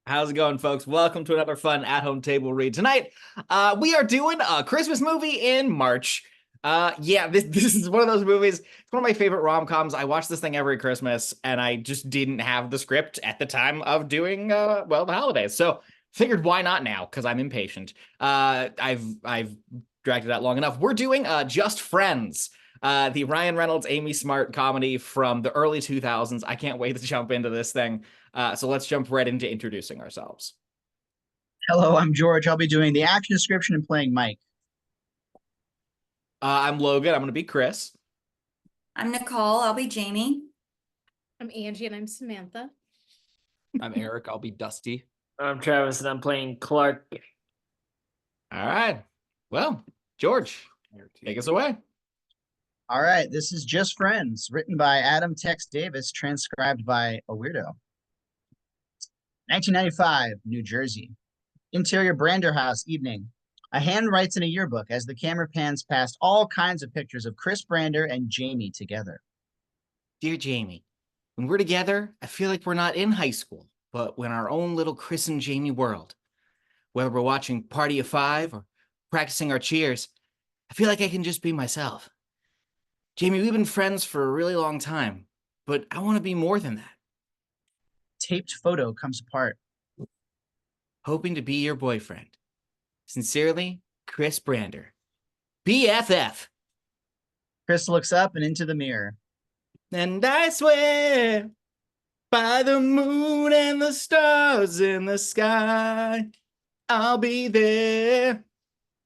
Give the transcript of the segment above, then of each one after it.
How's it going, folks? Welcome to another fun at-home table read. Tonight, we are doing a Christmas movie in March. This is one of those movies. It's one of my favorite rom-coms. I watch this thing every Christmas, and I just didn't have the script at the time of doing, the holidays. So figured why not now, because I'm impatient. I've dragged it out long enough. We're doing Just Friends, the Ryan Reynolds, Amy Smart comedy from the early 2000s. I can't wait to jump into this thing. So let's jump right into introducing ourselves. Hello, I'm George. I'll be doing the action description and playing Mike. I'm Logan. I'm going to be Chris. I'm Nicole. I'll be Jamie. I'm Angi and I'm Samantha. I'm Erik. I'll be Dusty. I'm Travis and I'm playing Clark. All right. Well, George, take us away. All right, this is Just Friends, written by Adam Tex Davis, transcribed by a weirdo. 1995, New Jersey. Interior Brander House, evening. A hand writes in a yearbook as the camera pans past all kinds of pictures of Chris Brander and Jamie together. Dear Jamie, when we're together, I feel like we're not in high school, but we're in our own little Chris and Jamie world. Whether we're watching Party of Five or practicing our cheers, I feel like I can just be myself. Jamie, we've been friends for a really long time, but I want to be more than that. Taped photo comes apart. Hoping to be your boyfriend. Sincerely, Chris Brander. BFF. Chris looks up and into the mirror. And I swear, by the moon and the stars in the sky, I'll be there.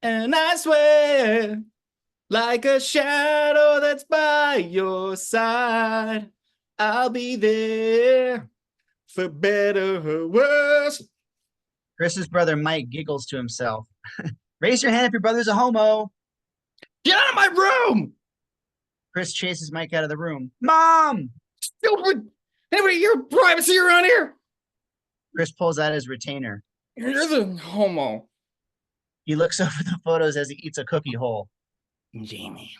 And I swear, like a shadow that's by your side, I'll be there, for better or worse. Chris's brother Mike giggles to himself. Raise your hand if your brother's a homo. Get out of my room! Chris chases Mike out of the room. Mom! Stupid! Anybody your privacy around here? Chris pulls out his retainer. You're the homo. He looks over the photos as he eats a cookie whole. Jamie.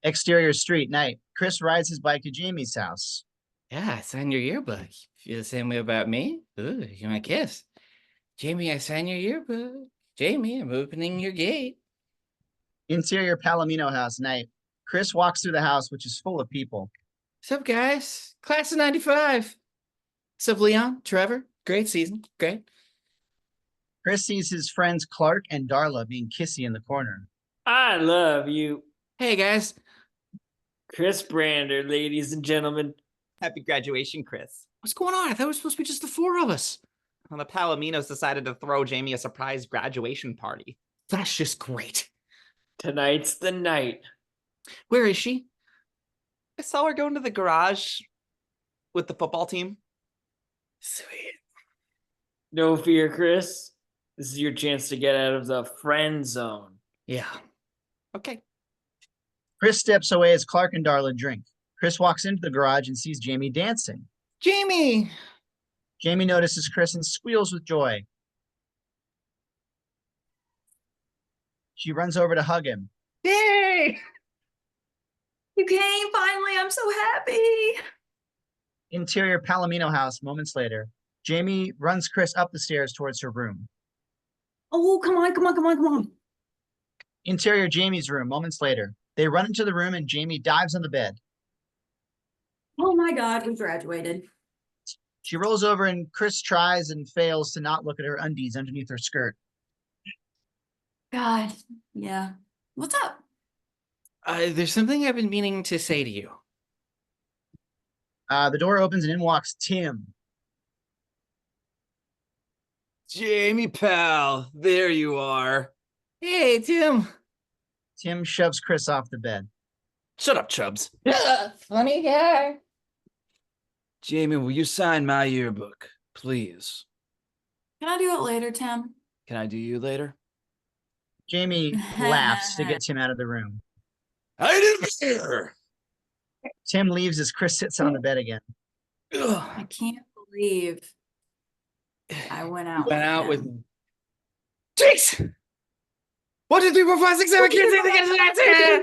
Exterior street, night. Chris rides his bike to Jamie's house. Yeah, I signed your yearbook. Feel the same way about me? Ooh, you want a kiss? Jamie, I signed your yearbook. Jamie, I'm opening your gate. Interior Palamino house, night. Chris walks through the house, which is full of people. What's up, guys? Class of 95. What's up, Leon? Trevor? Great season. Great. Chris sees his friends Clark and Darla being kissy in the corner. I love you. Hey, guys. Chris Brander, ladies and gentlemen. Happy graduation, Chris. What's going on? I thought it was supposed to be just the four of us. Well, the Palaminos decided to throw Jamie a surprise graduation party. That's just great. Tonight's the night. Where is she? I saw her go into the garage with the football team. Sweet. No fear, Chris. This is your chance to get out of the friend zone. Yeah. Okay. Chris steps away as Clark and Darla drink. Chris walks into the garage and sees Jamie dancing. Jamie! Jamie notices Chris and squeals with joy. She runs over to hug him. Yay! You came finally. I'm so happy. Interior Palomino house, moments later. Jamie runs Chris up the stairs towards her room. Oh, come on, come on, come on, come on. Interior Jamie's room, moments later. They run into the room and Jamie dives on the bed. Oh my God, we graduated. She rolls over and Chris tries and fails to not look at her undies underneath her skirt. God, yeah. What's up? There's something I've been meaning to say to you. The door opens and in walks Tim. Jamie, pal, there you are. Hey, Tim. Tim shoves Chris off the bed. Shut up, Chubbs. Funny guy. Jamie, will you sign my yearbook, please? Can I do it later, Tim? Can I do you later? Jamie laughs to get Tim out of the room. I didn't care. Tim leaves as Chris sits on the bed again. I can't believe I went out with Jinx! 1, 2, 3, 4, 5, 6, 7, can't say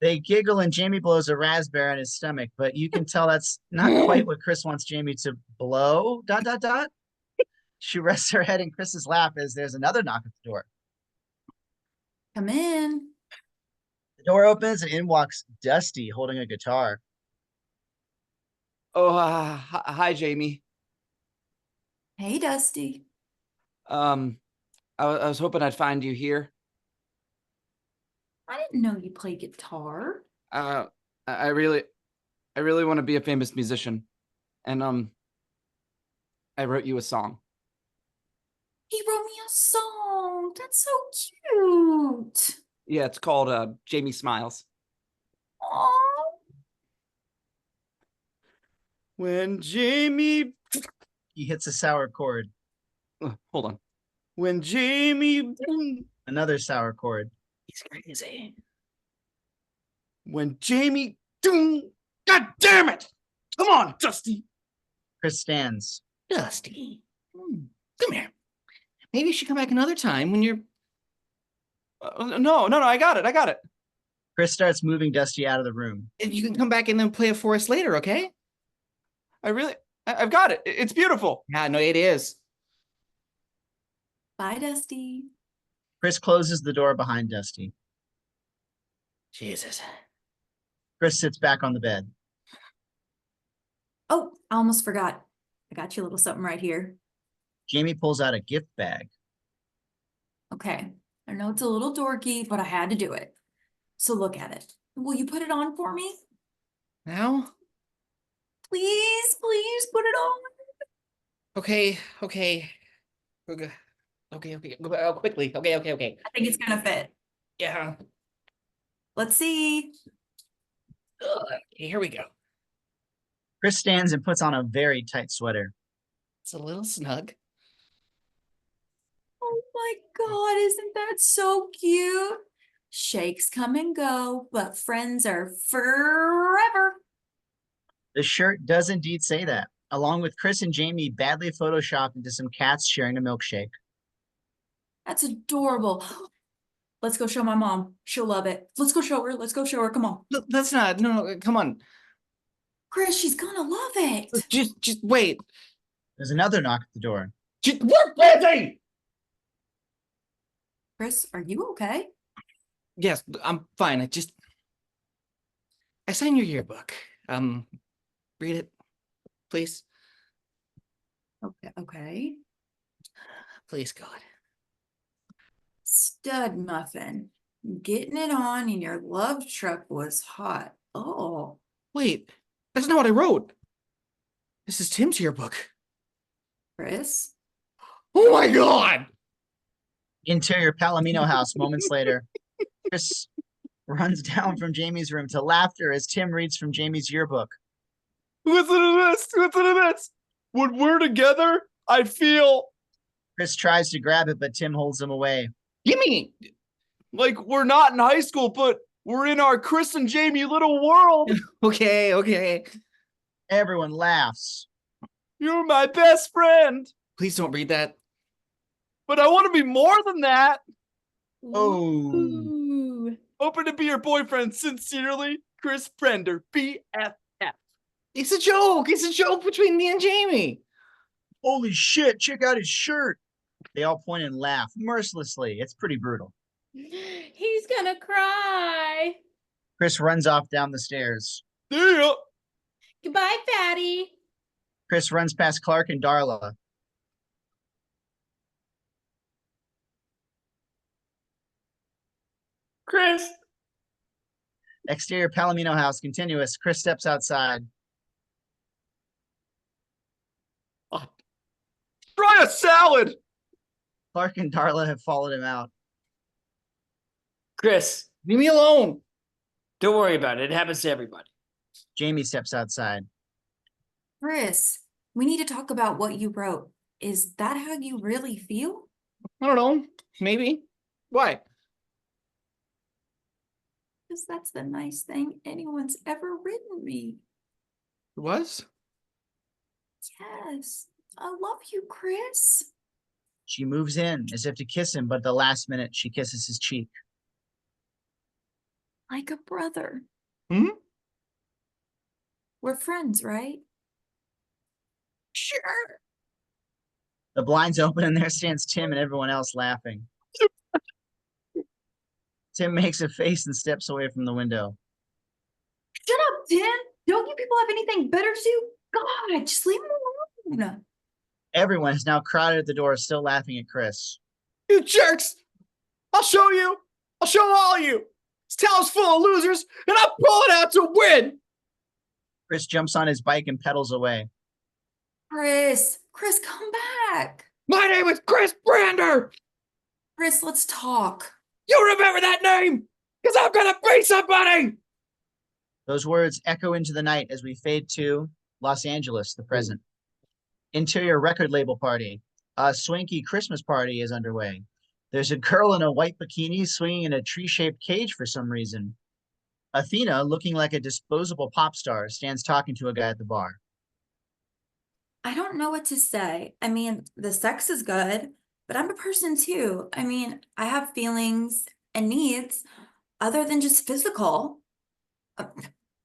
the They giggle and Jamie blows a raspberry on his stomach, but you can tell that's not quite what Chris wants Jamie to blow. ... She rests her head in Chris's lap as there's another knock at the door. Come in. The door opens and in walks Dusty holding a guitar. Oh, hi, Jamie. Hey, Dusty. I was hoping I'd find you here. I didn't know you play guitar. I really want to be a famous musician, and I wrote you a song. He wrote me a song. That's so cute. Yeah, it's called Jamie Smiles. Aw. When Jamie, He hits a sour chord. hold on. When Jamie, Another sour chord. He's crazy. when Jamie, God damn it! Come on, Dusty. Chris stands. Dusty. Come here. Maybe you should come back another time when you're... No, I got it. Chris starts moving Dusty out of the room. You can come back and then play it for us later, okay? I've got it. It's beautiful. Yeah, no, it is. Bye, Dusty. Chris closes the door behind Dusty. Jesus. Chris sits back on the bed. Oh, I almost forgot. I got you a little something right here. Jamie pulls out a gift bag. Okay. I know it's a little dorky, but I had to do it. So look at it. Will you put it on for me? Now? Please, please put it on. Okay. Okay. Go quickly. Okay. I think it's gonna fit. Yeah. Let's see. Okay, here we go. Chris stands and puts on a very tight sweater. It's a little snug. Oh my God, isn't that so cute? Shakes come and go, but friends are forever. The shirt does indeed say that, along with Chris and Jamie badly photoshopped into some cats sharing a milkshake. That's adorable. Let's go show my mom. She'll love it. Let's go show her. Let's go show her. Come on. Look, that's not. No, come on. Chris, she's gonna love it. Just wait. There's another knock at the door. We're busy. Chris, are you okay? Yes, I'm fine. I signed your yearbook. Read it, please. Okay. Please, God. Stud muffin. Getting it on in your love truck was hot. Oh, Wait, that's not what I wrote. This is Tim's yearbook. Chris. Oh my God! Interior Palamino house moments later. Chris runs down from Jamie's room to laughter as Tim reads from Jamie's yearbook. Listen to this. When we're together, I feel Chris tries to grab it, but Tim holds him away. Gimme! like we're not in high school, but we're in our Chris and Jamie little world. Okay. Everyone laughs. You're my best friend, Please don't read that. but I want to be more than that. Oh. Ooh. Hoping to be your boyfriend, sincerely, Chris Brender, BFF. It's a joke. It's a joke between me and Jamie. Holy shit, check out his shirt. They all point and laugh mercilessly. It's pretty brutal. He's gonna cry. Chris runs off down the stairs. Yeah. Goodbye, fatty. Chris runs past Clark and Darla. Chris, Exterior Palomino house continuous. Chris steps outside. Try a salad. Clark and Darla have followed him out. Chris, Leave me alone. don't worry about it. It happens to everybody. Jamie steps outside. Chris, we need to talk about what you wrote. Is that how you really feel? I don't know. Maybe. Why? Because that's the nice thing anyone's ever written me. It was? Yes, I love you, Chris. She moves in as if to kiss him, but at the last minute she kisses his cheek. like a brother. Hmm? We're friends, right? Sure. The blinds open and there stands Tim and everyone else laughing. Tim makes a face and steps away from the window. Shut up, Tim. Don't you people have anything better to do? God, just leave him alone. Everyone is now crowded at the door, still laughing at Chris. You jerks! I'll show you! I'll show all you! This town's full of losers, and I'm pulling out to win! Chris jumps on his bike and pedals away. Chris, come back. My name is Chris Brander! Chris, let's talk. You remember that name? Because I'm gonna be somebody! Those words echo into the night as we fade to Los Angeles, the present. Interior record label party. A swanky Christmas party is underway. There's a girl in a white bikini swinging in a tree-shaped cage for some reason. Athena, looking like a disposable pop star, stands talking to a guy at the bar. I don't know what to say. I mean, the sex is good, but I'm a person too. I mean, I have feelings and needs other than just physical.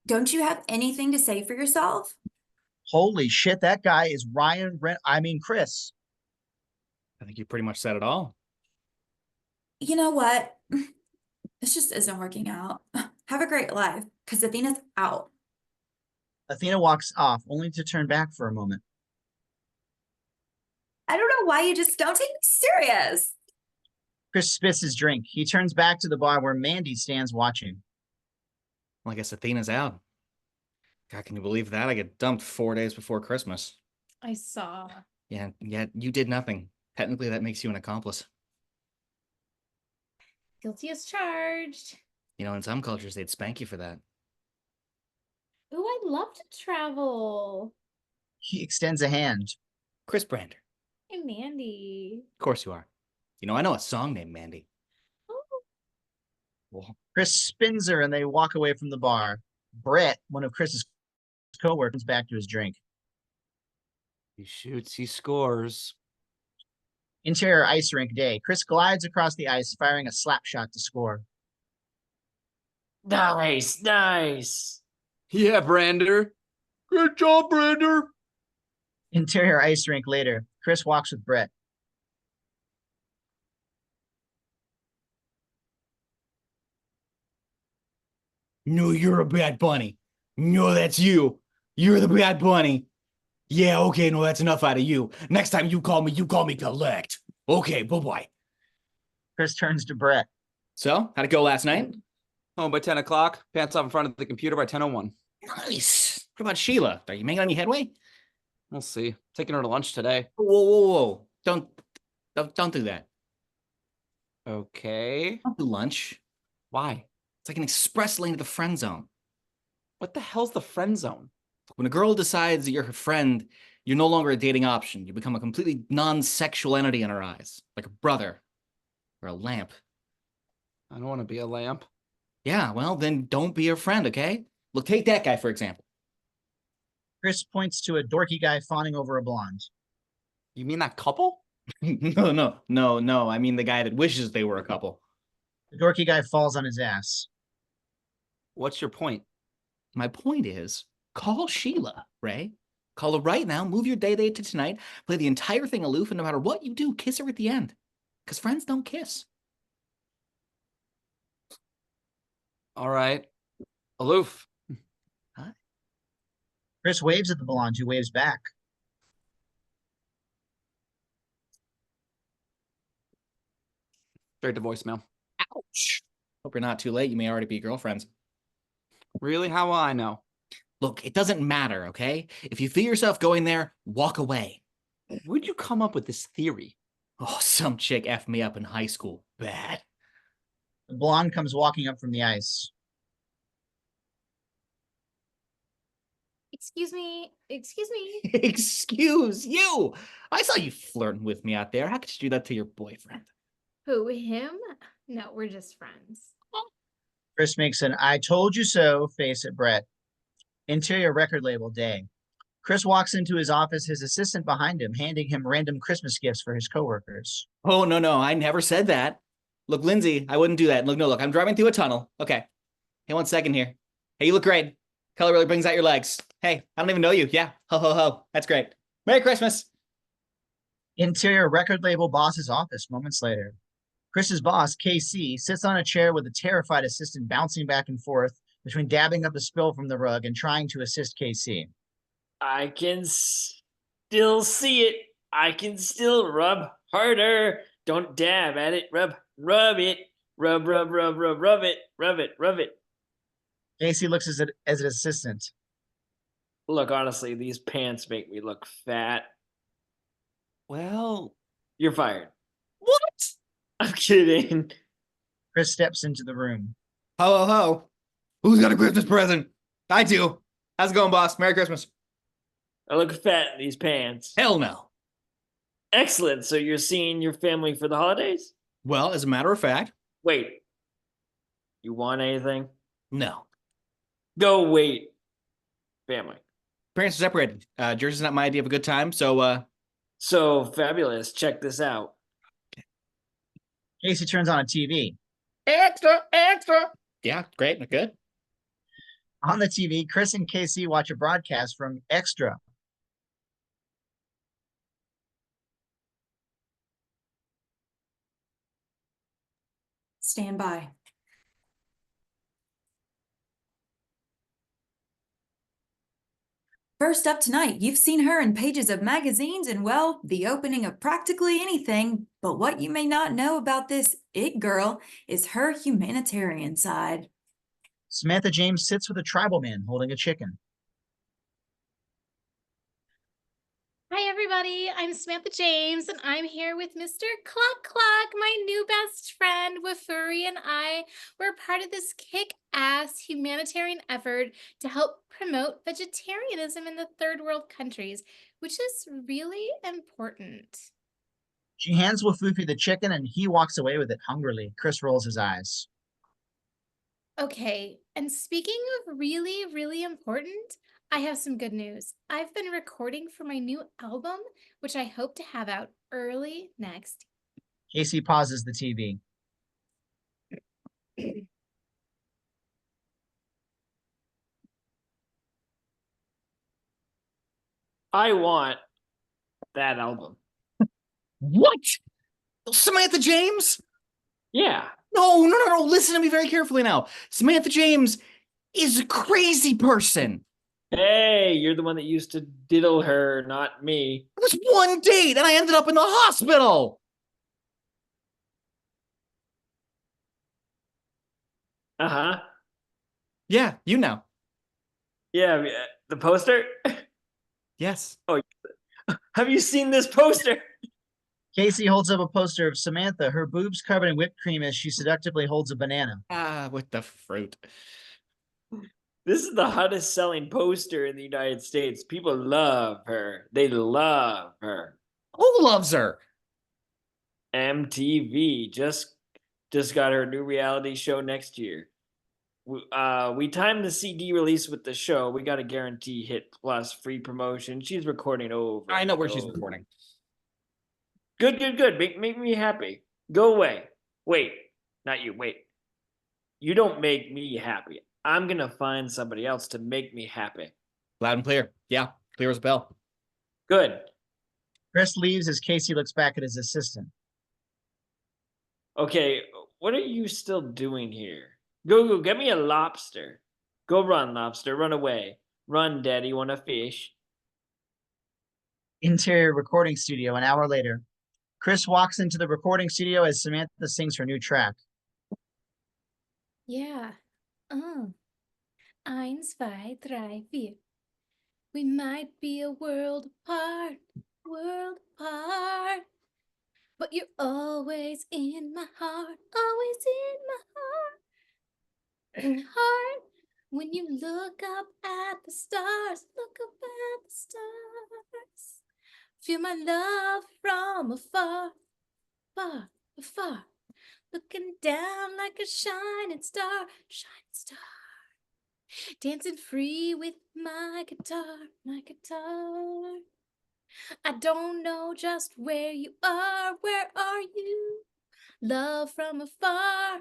Don't you have anything to say for yourself? Holy shit, that guy is Chris. I think you pretty much said it all. You know what? This just isn't working out. Have a great life, because Athena's out. Athena walks off, only to turn back for a moment. I don't know why you just don't take me serious. Chris spits his drink. He turns back to the bar where Mandy stands watching. Well, I guess Athena's out. God, can you believe that? I get dumped 4 days before Christmas. I saw. Yeah, yet you did nothing. Technically, that makes you an accomplice. Guilty as charged. You know, in some cultures, they'd spank you for that. Ooh, I'd love to travel. He extends a hand. Chris Brander. Hey, Mandy. Of course you are. You know, I know a song named Mandy. Oh, Well, Chris spins her and they walk away from the bar. Brett, one of Chris's co-workers, comes back to his drink. He shoots, he scores. Interior ice rink day. Chris glides across the ice, firing a slap shot to score. Nice, nice. Yeah, Brander. Good job, Brander. Interior ice rink later. Chris walks with Brett. no, you're a bad bunny. No, that's you. You're the bad bunny. Yeah, okay, no, that's enough out of you. Next time you call me collect. Okay, bye-bye. Chris turns to Brett. So, how'd it go last night? Home by 10 o'clock. Pants off in front of the computer by 10:01. Nice. What about Sheila? Are you making any headway? We'll see. Taking her to lunch today. Whoa. Don't do that. Okay. Don't do lunch. Why? It's like an express lane to the friend zone. What the hell's the friend zone? When a girl decides that you're her friend, you're no longer a dating option. You become a completely non-sexual entity in her eyes, like a brother or a lamp. I don't want to be a lamp. Yeah, well, then don't be her friend, okay? Look, take that guy, for example. Chris points to a dorky guy fawning over a blonde. You mean that couple? No. I mean the guy that wishes they were a couple. The dorky guy falls on his ass. What's your point? My point is, call Sheila, Ray. Call her right now, move your date to tonight, play the entire thing aloof, and no matter what you do, kiss her at the end. Because friends don't kiss. All right. Aloof. Chris waves at the blonde, who waves back. Straight to voicemail. Ouch. Hope you're not too late. You may already be girlfriends. Really? How will I know? Look, it doesn't matter, okay? If you feel yourself going there, walk away. Where'd you come up with this theory? Oh, some chick effed me up in high school. Bad. The blonde comes walking up from the ice. excuse me. Excuse you. I saw you flirting with me out there. How could you do that to your boyfriend? Who, him? No, we're just friends. Chris makes an I told you so face at Brett. Interior record label day. Chris walks into his office, his assistant behind him, handing him random Christmas gifts for his coworkers. Oh, no. I never said that. Look, Lindsay, I wouldn't do that. Look, I'm driving through a tunnel. Okay. Hey, 1 second here. Hey, you look great. Color really brings out your legs. Hey, I don't even know you. Yeah. Ho, ho, ho. That's great. Merry Christmas. Interior record label boss's office moments later. Chris's boss, KC, sits on a chair with a terrified assistant bouncing back and forth between dabbing up the spill from the rug and trying to assist KC. I can still see it. I can still rub harder. Don't dab at it. Rub it. Rub it. Rub it. KC looks as an assistant. Look, honestly, these pants make me look fat. Well, You're fired. what? I'm kidding. Chris steps into the room. Ho, ho, ho. Who's got a Christmas present? I do. How's it going, boss? Merry Christmas. I look fat in these pants. Hell no. Excellent. So you're seeing your family for the holidays? Well, as a matter of fact, Wait. You want anything? no. Go wait. Family. Parents are separated. Jersey's not my idea of a good time, so So fabulous. Check this out. Casey turns on a TV. extra. Yeah, great, good. On the TV, Chris and KC watch a broadcast from Extra. Stand by. First up tonight, you've seen her in pages of magazines and, well, the opening of practically anything. But what you may not know about this it girl is her humanitarian side. Samantha James sits with a tribal man holding a chicken. Hi, everybody. I'm Samantha James, and I'm here with Mr. Cluck Cluck, my new best friend. Wafuri and I were part of this kick-ass humanitarian effort to help promote vegetarianism in the third world countries, which is really important. She hands Wafufi the chicken and he walks away with it hungrily. Chris rolls his eyes. Okay, and speaking of really, really important, I have some good news. I've been recording for my new album, which I hope to have out early next. Casey pauses the TV. I want that album. What? Samantha James? Yeah. No. Listen to me very carefully now. Samantha James is a crazy person. Hey, you're the one that used to diddle her, not me. It was one date and I ended up in the hospital. Uh-huh. Yeah, you know. Yeah, the poster? Yes. Have you seen this poster? Casey holds up a poster of Samantha, her boobs covered in whipped cream as she seductively holds a banana. With the fruit. This is the hottest selling poster in the United States. People love her. They love her. Who loves her? MTV just got her new reality show next year. We timed the CD release with the show. We got a guarantee hit plus free promotion. She's recording over. I know where and she's over. recording. Good. Make me happy. Go away. Wait, not you. Wait. You don't make me happy. I'm gonna find somebody else to make me happy. Loud and clear. Yeah, clear as a bell. Good. Chris leaves as Casey looks back at his assistant. Okay, what are you still doing here? Go, get me a lobster. Go run, lobster, run away. Run, daddy, wanna fish? Interior recording studio an hour later. Chris walks into the recording studio as Samantha sings her new track. Yeah. 1, 2, 3, 4. We might be a world apart, but you're always in my heart, always in my heart. When you look up at the stars, feel my love from afar, far, looking down like a shining star, dancing free with my guitar. I don't know just where you are, where are you? Love from afar,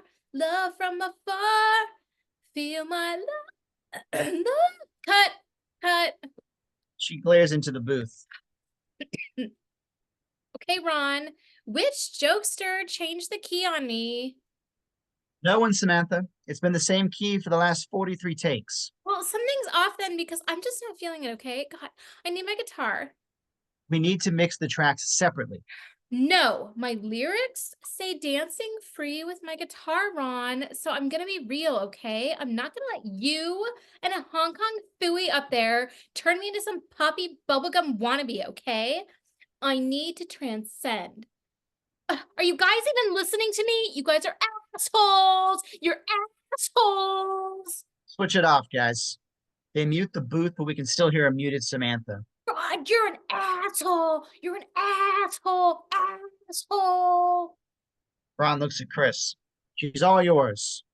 feel my love. Cut. She glares into the booth. Okay, Ron, which jokester changed the key on me? No one, Samantha. It's been the same key for the last 43 takes. Well, something's off then because I'm just not feeling it, okay? God, I need my guitar. We need to mix the tracks separately. No, my lyrics say dancing free with my guitar, Ron. So I'm gonna be real, okay? I'm not gonna let you and a Hong Kong phooey up there turn me into some poppy bubblegum wannabe, okay? I need to transcend. Are you guys even listening to me? You guys are assholes. You're assholes. Switch it off, guys. They mute the booth, but we can still hear a muted Samantha. God, you're an asshole. You're an asshole. Asshole. Ron looks at Chris. She's all yours.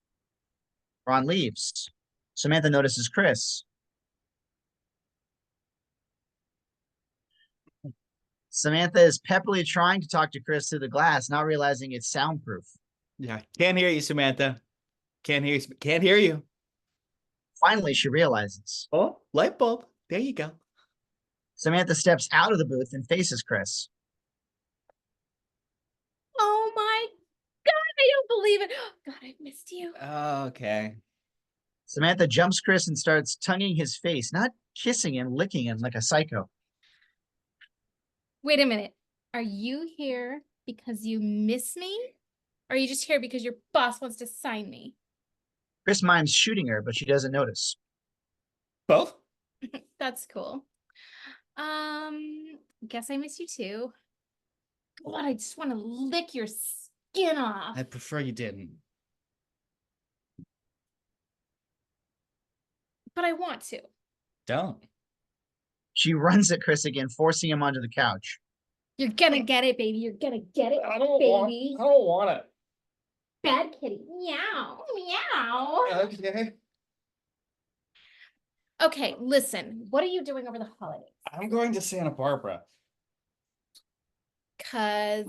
Ron leaves. Samantha notices Chris. Samantha is peppily trying to talk to Chris through the glass, not realizing it's soundproof. Yeah, can't hear you, Samantha. Can't hear you. Can't hear you. Finally, she realizes. Oh, light bulb. There you go. Samantha steps out of the booth and faces Chris. Oh my God, I don't believe it. God, I missed you. Okay. Samantha jumps Chris and starts tonguing his face, not kissing him, licking him like a psycho. Wait a minute. Are you here because you miss me? Or are you just here because your boss wants to sign me? Chris mimes shooting her, but she doesn't notice. Both? That's cool. Guess I miss you too. God, I just want to lick your skin off. I prefer you didn't. But I want to. Don't. She runs at Chris again, forcing him onto the couch. You're gonna get it, baby. You're gonna get it, I don't baby. want it. Bad kitty. Meow. Meow. Okay. Okay, listen. What are you doing over the holidays? I'm going to Santa Barbara. Because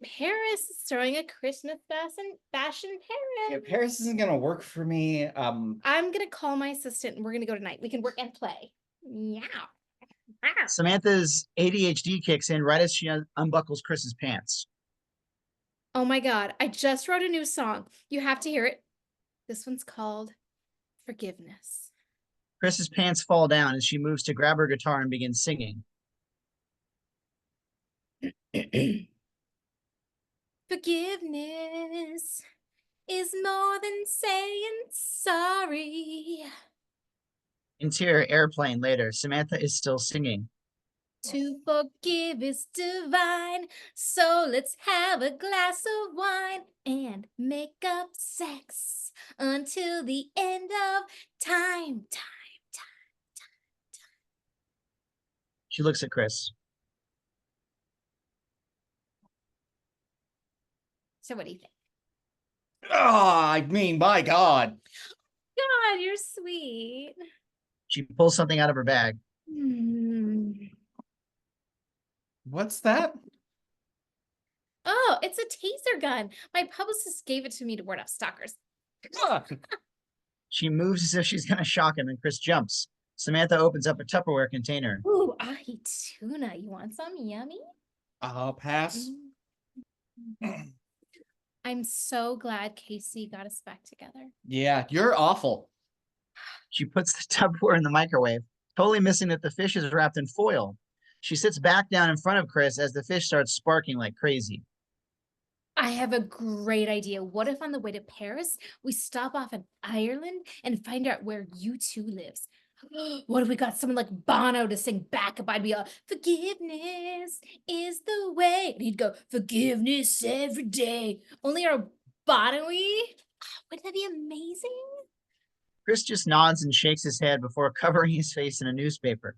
Paris is throwing a Christmas fashion Yeah, Paris. Paris isn't gonna work for me. I'm gonna call my assistant and we're gonna go tonight. We can work and play. Meow. Meow. Samantha's ADHD kicks in right as she unbuckles Chris's pants. Oh my God, I just wrote a new song. You have to hear it. This one's called Forgiveness. Chris's pants fall down as she moves to grab her guitar and begins singing. Forgiveness is more than saying sorry. Interior airplane later, Samantha is still singing. To forgive is divine, so let's have a glass of wine and make up sex until the end of time. She looks at Chris. So what do you think? Oh, I mean, my God. God, you're sweet. She pulls something out of her bag. What's that? Oh, it's a taser gun. My publicist gave it to me to ward off stalkers. She moves as if she's going to shock him, and Chris jumps. Samantha opens up a Tupperware container. Ooh, I eat tuna. You want some? Yummy? I'll pass. I'm so glad Casey got us back together. Yeah, you're awful. She puts the Tupperware in the microwave, totally missing that the fish is wrapped in foil. She sits back down in front of Chris as the fish starts sparking like crazy. I have a great idea. What if on the way to Paris, we stop off in Ireland and find out where U2 lives? What if we got someone like Bono to sing backup? I'd be all, forgiveness is the way. And he'd go, forgiveness every day. Only our Bono-y. Wouldn't that be amazing? Chris just nods and shakes his head before covering his face in a newspaper.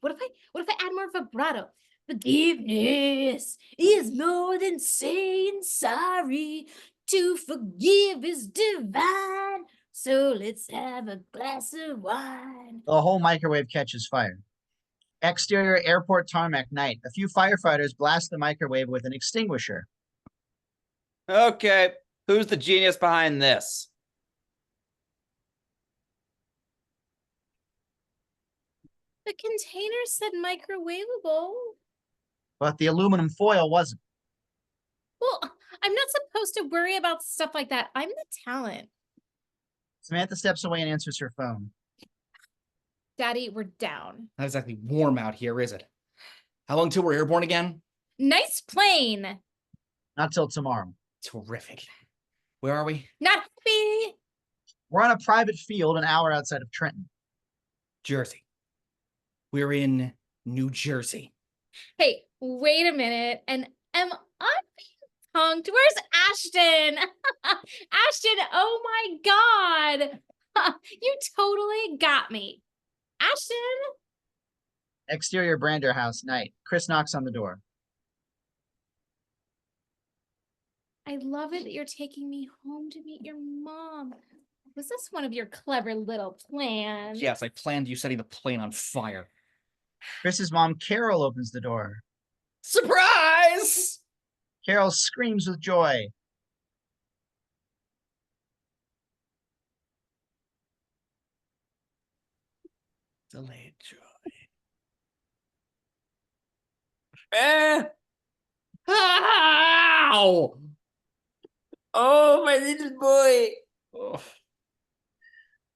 What if I add more vibrato? Forgiveness is more than saying sorry. To forgive is divine. So let's have a glass of wine. The whole microwave catches fire. Exterior airport tarmac night. A few firefighters blast the microwave with an extinguisher. Okay, who's the genius behind this? The container said microwavable. But the aluminum foil wasn't. Well, I'm not supposed to worry about stuff like that. I'm the talent. Samantha steps away and answers her phone. Daddy, we're down. Not exactly warm out here, is it? How long till we're airborne again? Nice plane. Not till tomorrow. Terrific. Where are we? Not happy. We're on a private field an hour outside of Trenton. Jersey. We're in New Jersey. Hey, wait a minute. And am I being punked? Where's Ashton? Ashton, oh my God. You totally got me. Ashton. Exterior Brander house, night. Chris knocks on the door. I love it that you're taking me home to meet your mom. Was this one of your clever little plans? Yes, I planned you setting the plane on fire. Chris's mom, Carol, opens the door. Surprise! Carol screams with joy. Delayed joy. Ow! Oh, my little boy. Oh.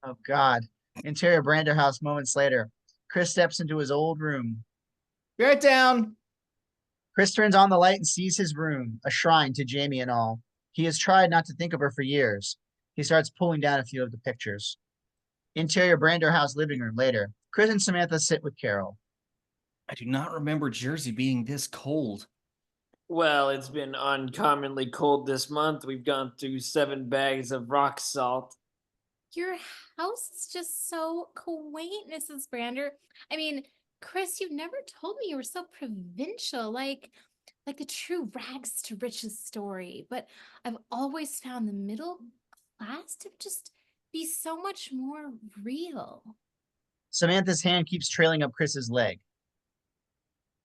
Oh, God. Interior Brander house moments later. Chris steps into his old room. Be right down. Chris turns on the light and sees his room, a shrine to Jamie and all. He has tried not to think of her for years. He starts pulling down a few of the pictures. Interior Brander house living room later. Chris and Samantha sit with Carol. I do not remember Jersey being this cold. Well, it's been uncommonly cold this month. We've gone through 7 bags of rock salt. Your house is just so quaint, Mrs. Brander. I mean, Chris, you've never told me you were so provincial, like the true rags to riches story. But I've always found the middle class to just be so much more real. Samantha's hand keeps trailing up Chris's leg.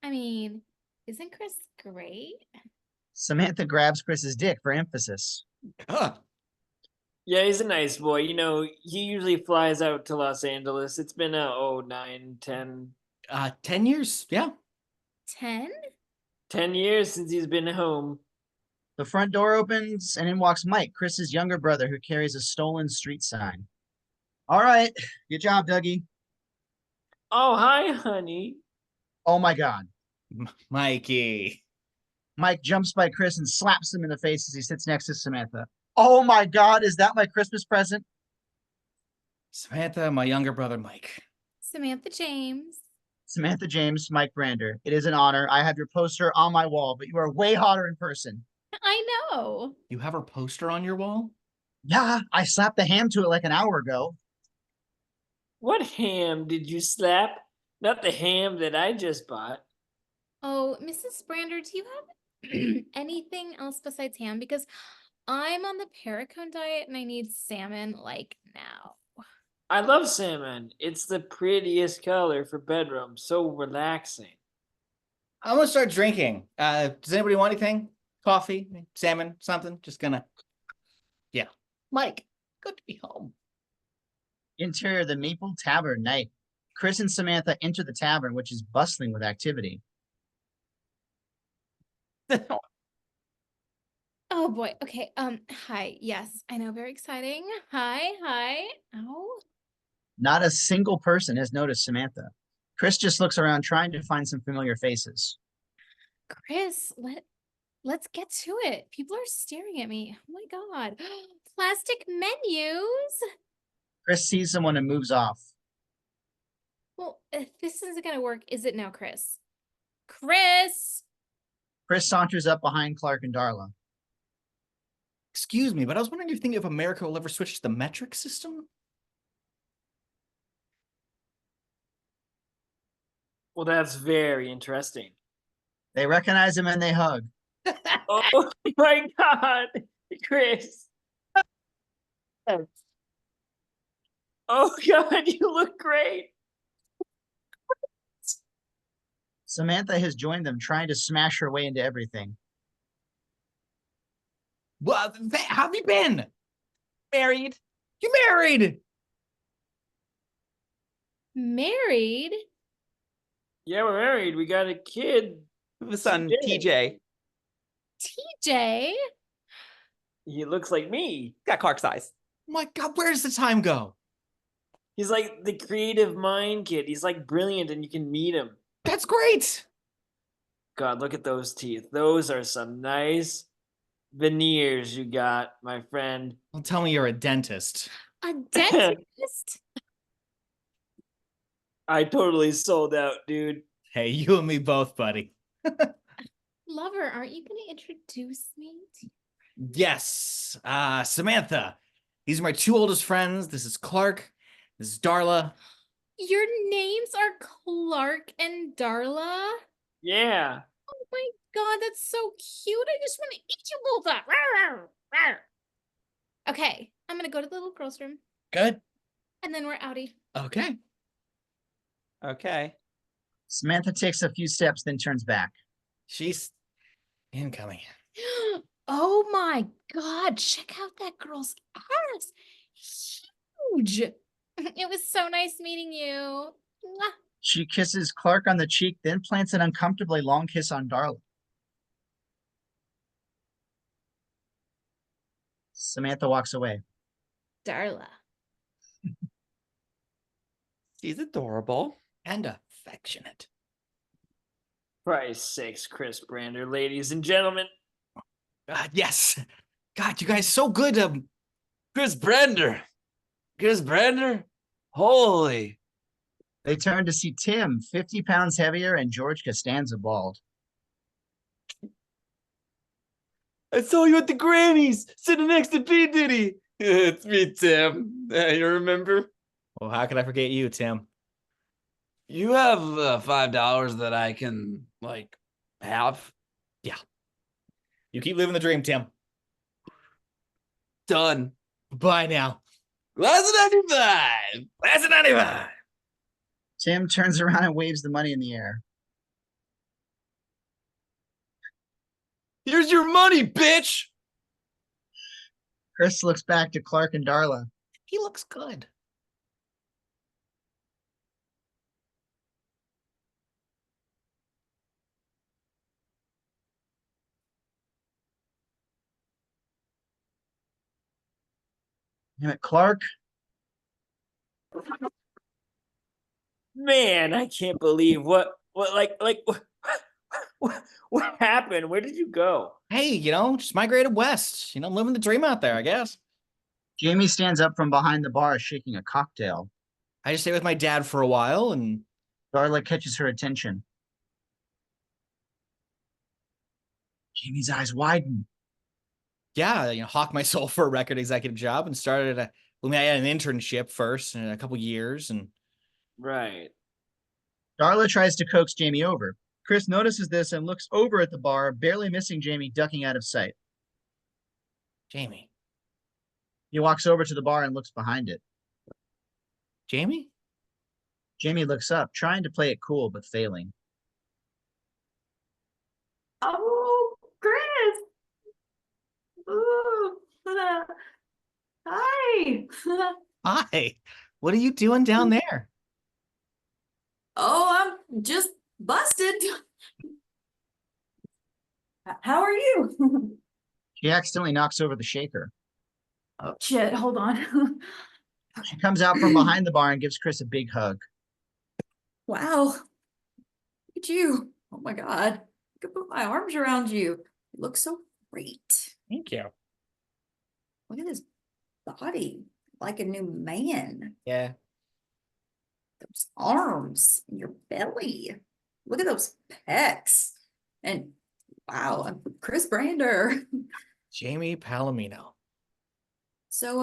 I mean, isn't Chris great? Samantha grabs Chris's dick for emphasis. Ugh. Yeah, he's a nice boy. You know, he usually flies out to Los Angeles. It's been 9, 10. 10 years? Yeah. 10? 10 years since he's been home. The front door opens and in walks Mike, Chris's younger brother, who carries a stolen street sign. All right. Good job, Dougie. Oh, hi, honey. Oh my God. Mikey. Mike jumps by Chris and slaps him in the face as he sits next to Samantha. Oh my God, is that my Christmas present? Samantha, my younger brother, Mike. Samantha James. Samantha James, Mike Brander. It is an honor. I have your poster on my wall, but you are way hotter in person. I know. You have her poster on your wall? Yeah, I slapped the ham to it like an hour ago. What ham did you slap? Not the ham that I just bought. Oh, Mrs. Brander, do you have anything else besides ham? Because I'm on the Paracone diet and I need salmon like now. I love salmon. It's the prettiest color for bedroom. So relaxing. I'm gonna start drinking. Does anybody want anything? Coffee, salmon, something? Just gonna. Yeah. Mike, good to be home. Interior, the Maple Tavern, night. Chris and Samantha enter the tavern, which is bustling with activity. Oh boy. Okay. Hi. Yes, I know. Very exciting. Hi. Oh. Not a single person has noticed Samantha. Chris just looks around trying to find some familiar faces. Chris, let's get to it. People are staring at me. Oh my God. Plastic menus. Chris sees someone and moves off. Well, if this isn't gonna work, is it now, Chris? Chris! Chris saunters up behind Clark and Darla. Excuse me, but I was wondering if America will ever switch to the metric system? Well, that's very interesting. They recognize him and they hug. Oh my God, Chris. Oh God, you look great. Samantha has joined them, trying to smash her way into everything. Well, how have you been? Married? You married? Married? Yeah, we're married. We got a kid. The son, TJ. TJ. TJ. He looks like me. Got Clark's eyes. My God, where does the time go? He's like the creative mind kid. He's like brilliant, and you can meet him. That's great. God, look at those teeth. Those are some nice veneers you got, my friend. Don't tell me you're a dentist. A dentist? I totally sold out, dude. Hey, you and me both, buddy. Lover, aren't you going to introduce me to Yes. Samantha. These are my two oldest friends. This is Clark. This is Darla. Your names are Clark and Darla? Yeah. Oh my God, that's so cute. I just want to eat you both up. Rawr, rawr, rawr. Okay, I'm going to go to the little girl's room, Good. and then we're outie. Okay. Okay. Samantha takes a few steps, then turns back. She's incoming. Oh my God, check out that girl's ass. Huge. It was so nice meeting you. Mwah. She kisses Clark on the cheek, then plants an uncomfortably long kiss on Darla. Samantha walks away. Darla. She's adorable and affectionate. Christ's sakes, Chris Brander, ladies and gentlemen. Yes. God, you guys so good. Chris Brander. Chris Brander? Holy. They turn to see Tim, 50 pounds heavier, and George Costanza bald. I saw you at the Grammys, sitting next to P. Diddy. It's me, Tim. You remember? Well, how could I forget you, Tim? You have $5 that I can, like, have? You keep living the dream, Tim. Done. Bye now. Class of 95. Class of 95. Tim turns around and waves the money in the air. Here's your money, bitch. Chris looks back to Clark and Darla. He looks good. Damn it, Clark. Man, I can't believe what what happened? Where did you go? Hey, just migrated west. Living the dream out there, I guess. Jamie stands up from behind the bar, shaking a cocktail. I just stayed with my dad for a while, and Darla catches her attention. Jamie's eyes widen. yeah, hawked myself for a record executive job and started I had an internship first in a couple years, and Right. Darla tries to coax Jamie over. Chris notices this and looks over at the bar, barely missing Jamie ducking out of sight. Jamie. He walks over to the bar and looks behind it. Jamie? Jamie looks up, trying to play it cool, but failing. Oh, Chris. Ooh. Hi. Hi. What are you doing down there? Oh, I'm just busted. How are you? She accidentally knocks over the shaker. Oh, shit. Hold on. She comes out from behind the bar and gives Chris a big hug. Wow. Look at you. Oh my God. I could put my arms around you. You look so great. Thank you. Look at this body. Like a new man. Yeah. Those arms and your belly. Look at those pecs. And wow, I'm Chris Brander. Jamie Palamino. So,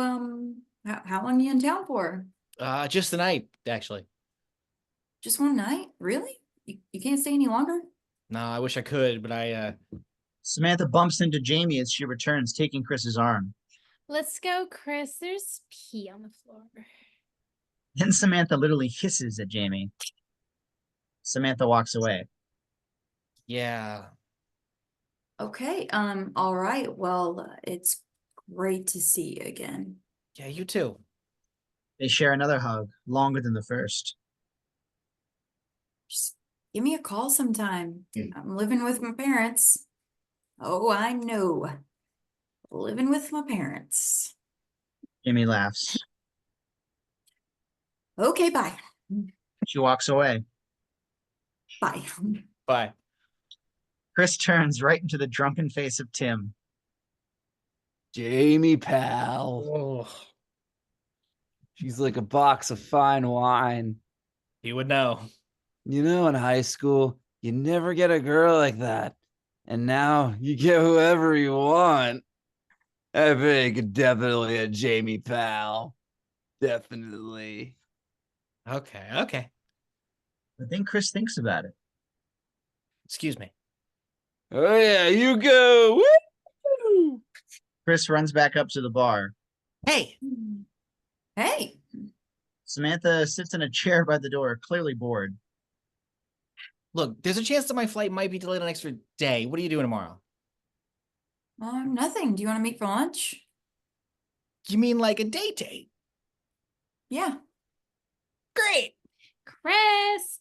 how long you in town for? Just the night, actually. Just one night? Really? You can't stay any longer? No, I wish I could, but I Samantha bumps into Jamie as she returns, taking Chris's arm. Let's go, Chris. There's pee on the floor. Then Samantha literally hisses at Jamie. Samantha walks away. yeah. Okay, all right. Well, it's great to see you again. Yeah, you too. They share another hug, longer than the first. Just give me a call sometime. I'm living with my parents. Oh, I know. Living with my parents. Jamie laughs. Okay, bye. She walks away. Bye. Bye. Chris turns right into the drunken face of Tim. Jamie, pal. Oh, She's like a box of fine wine. you would know. You know, in high school, you never get a girl like that. And now you get whoever you want. I think definitely a Jamie, pal. Definitely. Okay. But then Chris thinks about it. Excuse me. Oh, yeah, you go. Woo! Chris runs back up to the bar. Hey, Hey. Samantha sits in a chair by the door, clearly bored. look, there's a chance that my flight might be delayed an extra day. What are you doing tomorrow? Nothing. Do you want to meet for lunch? You mean like a date? Yeah. Great. Chris,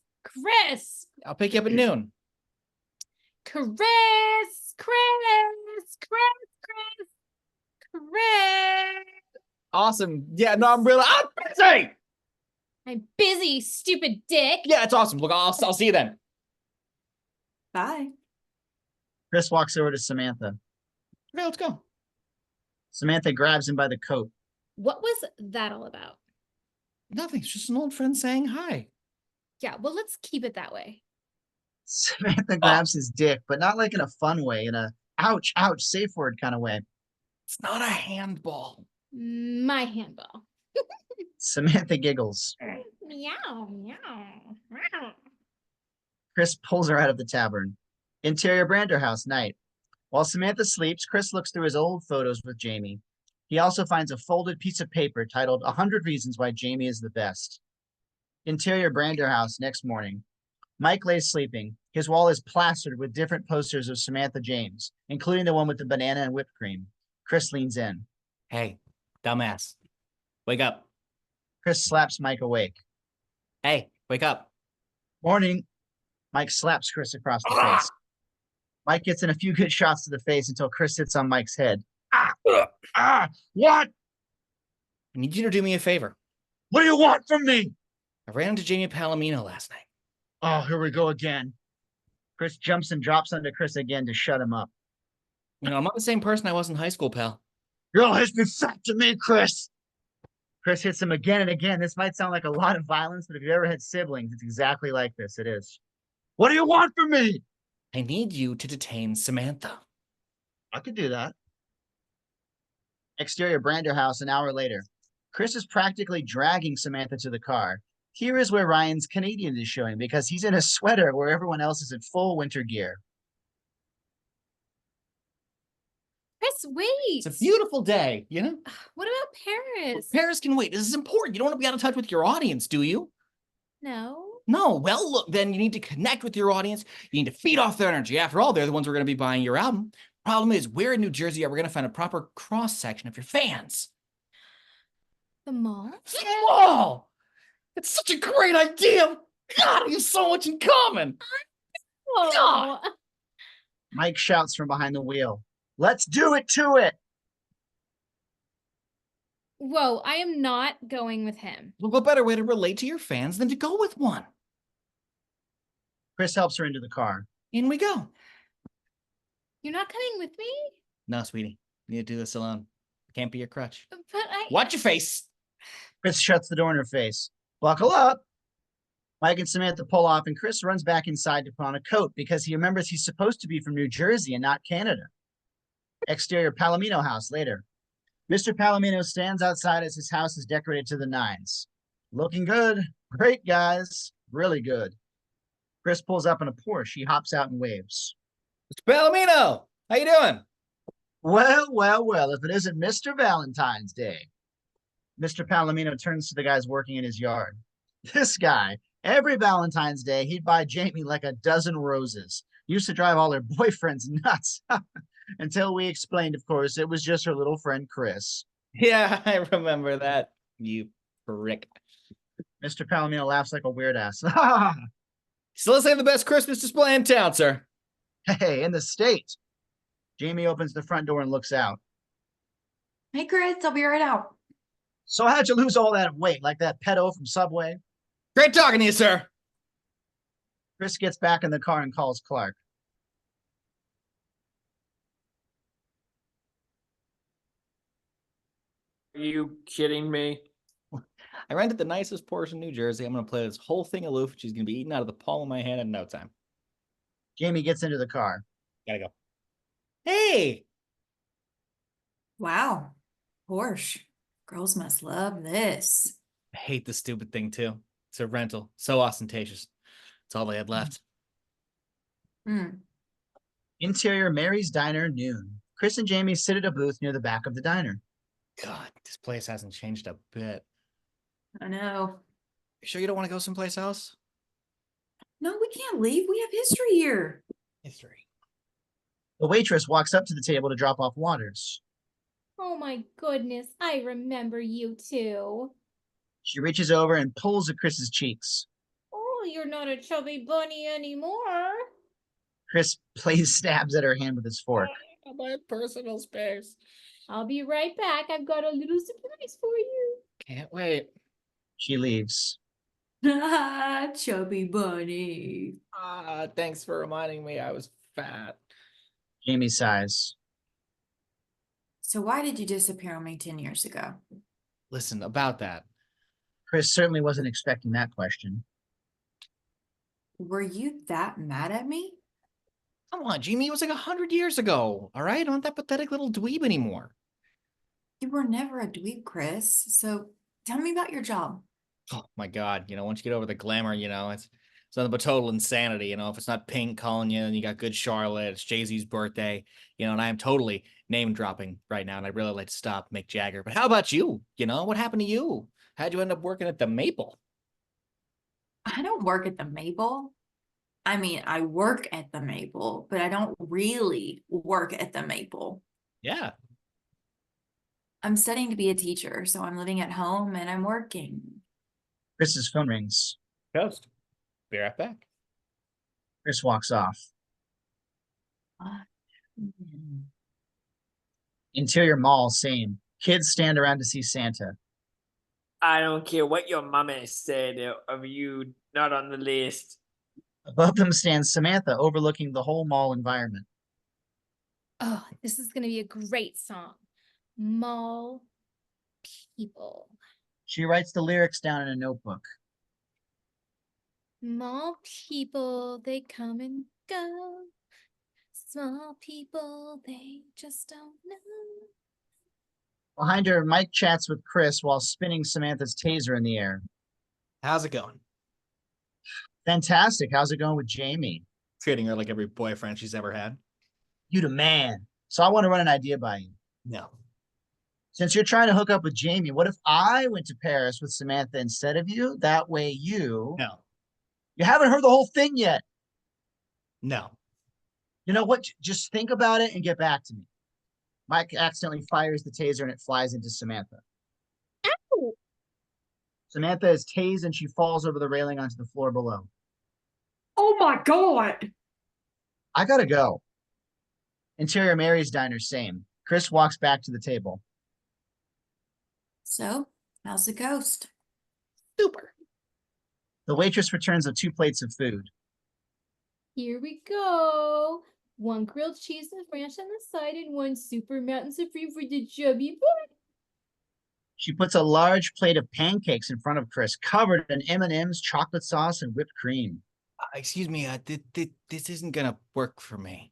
I'll pick you up at noon. Chris. Awesome. Yeah, no, I'm busy. I'm busy, stupid dick. Yeah, it's awesome. Look, I'll see you then. Bye. Chris walks over to Samantha. Okay, let's go. Samantha grabs him by the coat. What was that all about? Nothing. It's just an old friend saying hi. Yeah, well, let's keep it that way. Samantha grabs his dick, but not like in a fun way, in a ouch, safe word kind of way. It's not a handball. My handball. Samantha giggles. Meow, meow. Chris pulls her out of the tavern. Interior Brander House night. While Samantha sleeps, Chris looks through his old photos with Jamie. He also finds a folded piece of paper titled 100 Reasons Why Jamie is the Best. Interior Brander House next morning. Mike lays sleeping. His wall is plastered with different posters of Samantha James, including the one with the banana and whipped cream. Chris leans in. Hey, dumbass. Wake up. Chris slaps Mike awake. Hey, wake up. Morning. Mike slaps Chris across the face. Mike gets in a few good shots to the face until Chris hits on Mike's head. What? I need you to do me a favor. What do you want from me? I ran into Jamie Palamino last night. Oh, here we go again. Chris jumps and drops onto Chris again to shut him up. You know, I'm not the same person I was in high school, pal. You're all hitting me fat to me, Chris. Chris hits him again and again. This might sound like a lot of violence, but if you've ever had siblings, it's exactly like this. It is. What do you want from me? I need you to detain Samantha. I could do that. Exterior Brander House an hour later. Chris is practically dragging Samantha to the car. Here is where Ryan's Canadian is showing because he's in a sweater where everyone else is in full winter gear. Chris, wait. It's a beautiful day, you know? What about Paris? Paris can wait. This is important. You don't want to be out of touch with your audience, do you? No. No. Well, look, then you need to connect with your audience. You need to feed off their energy. After all, they're the ones who are going to be buying your album. Problem is, where in New Jersey are we going to find a proper cross-section of your fans? The mall? The mall! It's such a great idea! God, we have so much in common! Oh. God. Mike shouts from behind the wheel. Let's do it to it! Whoa, I am not going with him. Look, what better way to relate to your fans than to go with one? Chris helps her into the car. In we go. You're not coming with me? No, sweetie. You need to do this alone. Can't be your crutch. But I... Watch your face. Chris shuts the door in her face. Buckle up. Mike and Samantha pull off, and Chris runs back inside to put on a coat because he remembers he's supposed to be from New Jersey and not Canada. Exterior Palamino house later. Mr. Palamino stands outside as his house is decorated to the nines. Looking good. Great, guys. Really good. Chris pulls up in a Porsche. He hops out and waves. Mr. Palamino, how you doing? Well, if it isn't Mr. Valentine's Day. Mr. Palamino turns to the guys working in his yard. This guy, every Valentine's Day, he'd buy Jamie like a dozen roses. Used to drive all her boyfriends nuts. Until we explained, of course, it was just her little friend, Chris. Yeah, I remember that. You prick. Mr. Palamino laughs like a weird ass. Still say the best Christmas display in town, sir. Hey, in the state. Jamie opens the front door and looks out. Hey, Chris, I'll be right out. So how'd you lose all that weight, like that pedo from Subway? Great talking to you, sir. Chris gets back in the car and calls Clark. Are you kidding me? I rented the nicest Porsche in New Jersey. I'm going to play this whole thing aloof. She's going to be eaten out of the palm of my hand in no time. Jamie gets into the car. Gotta go. Hey! Wow. Porsche. Girls must love this. I hate this stupid thing, too. It's a rental. So ostentatious. It's all they had left. Interior Mary's Diner, noon. Chris and Jamie sit at a booth near the back of the diner. God, this place hasn't changed a bit. I know. You sure you don't want to go someplace else? No, we can't leave. We have history here. History. The waitress walks up to the table to drop off waters. Oh my goodness, I remember you too. She reaches over and pulls at Chris's cheeks. Oh, you're not a chubby bunny anymore. Chris plays stabs at her hand with his fork. My personal space. I'll be right back. I've got a little surprise for you. Can't wait. She leaves. Chubby bunny. Thanks for reminding me I was fat. Jamie sighs. So why did you disappear on me 10 years ago? Listen, about that. Chris certainly wasn't expecting that question. Were you that mad at me? Come on, Jamie, it was like 100 years ago. All right? I'm not that pathetic little dweeb anymore. You were never a dweeb, Chris. So tell me about your job. Oh my God. Once you get over the glamour, it's nothing but total insanity. If it's not Pink calling you and you got good Charlotte, it's Jay-Z's birthday, and I am totally name dropping right now. And I'd really like to stop Mick Jagger. But how about you? What happened to you? How'd you end up working at the Maple? I don't work at the Maple. I mean, I work at the Maple, but I don't really work at the Maple. Yeah. I'm studying to be a teacher, so I'm living at home and I'm working. Chris's phone rings. Ghost. Be right back. Chris walks off. Interior mall, same. Kids stand around to see Santa. I don't care what your mama said of you not on the list. Above them stands Samantha, overlooking the whole mall environment. Oh, this is going to be a great song. Mall people. She writes the lyrics down in a notebook. Mall people, they come and go. Small people, they just don't know. Behind her, Mike chats with Chris while spinning Samantha's taser in the air. How's it going? Fantastic. How's it going with Jamie? Treating her like every boyfriend she's ever had. You the man. So I want to run an idea by you. No. Since you're trying to hook up with Jamie, what if I went to Paris with Samantha instead of you? That way you... No. You haven't heard the whole thing yet. No. You know what? Just think about it and get back to me. Mike accidentally fires the taser and it flies into Samantha. Ow! Samantha is tased and she falls over the railing onto the floor below. Oh my God. I gotta go. Interior Mary's Diner, same. Chris walks back to the table. So, how's the ghost? Super. The waitress returns with 2 plates of food. Here we go. 1 grilled cheese with ranch on the side and 1 super mountain supreme for the chubby boy. She puts a large plate of pancakes in front of Chris, covered in M&M's, chocolate sauce, and whipped cream. Excuse me, this isn't gonna work for me.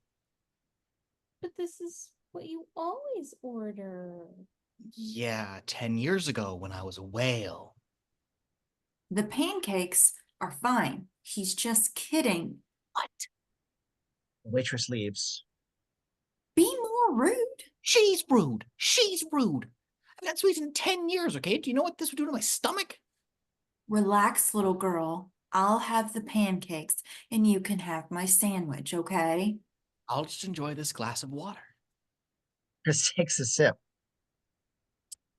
But this is what you always order. Yeah, 10 years ago when I was a whale. The pancakes are fine. He's just kidding. What? The waitress leaves. Be more rude. She's rude. She's rude. I've had sweets in 10 years, okay? Do you know what this would do to my stomach? Relax, little girl. I'll have the pancakes and you can have my sandwich, okay? I'll just enjoy this glass of water. Chris takes a sip.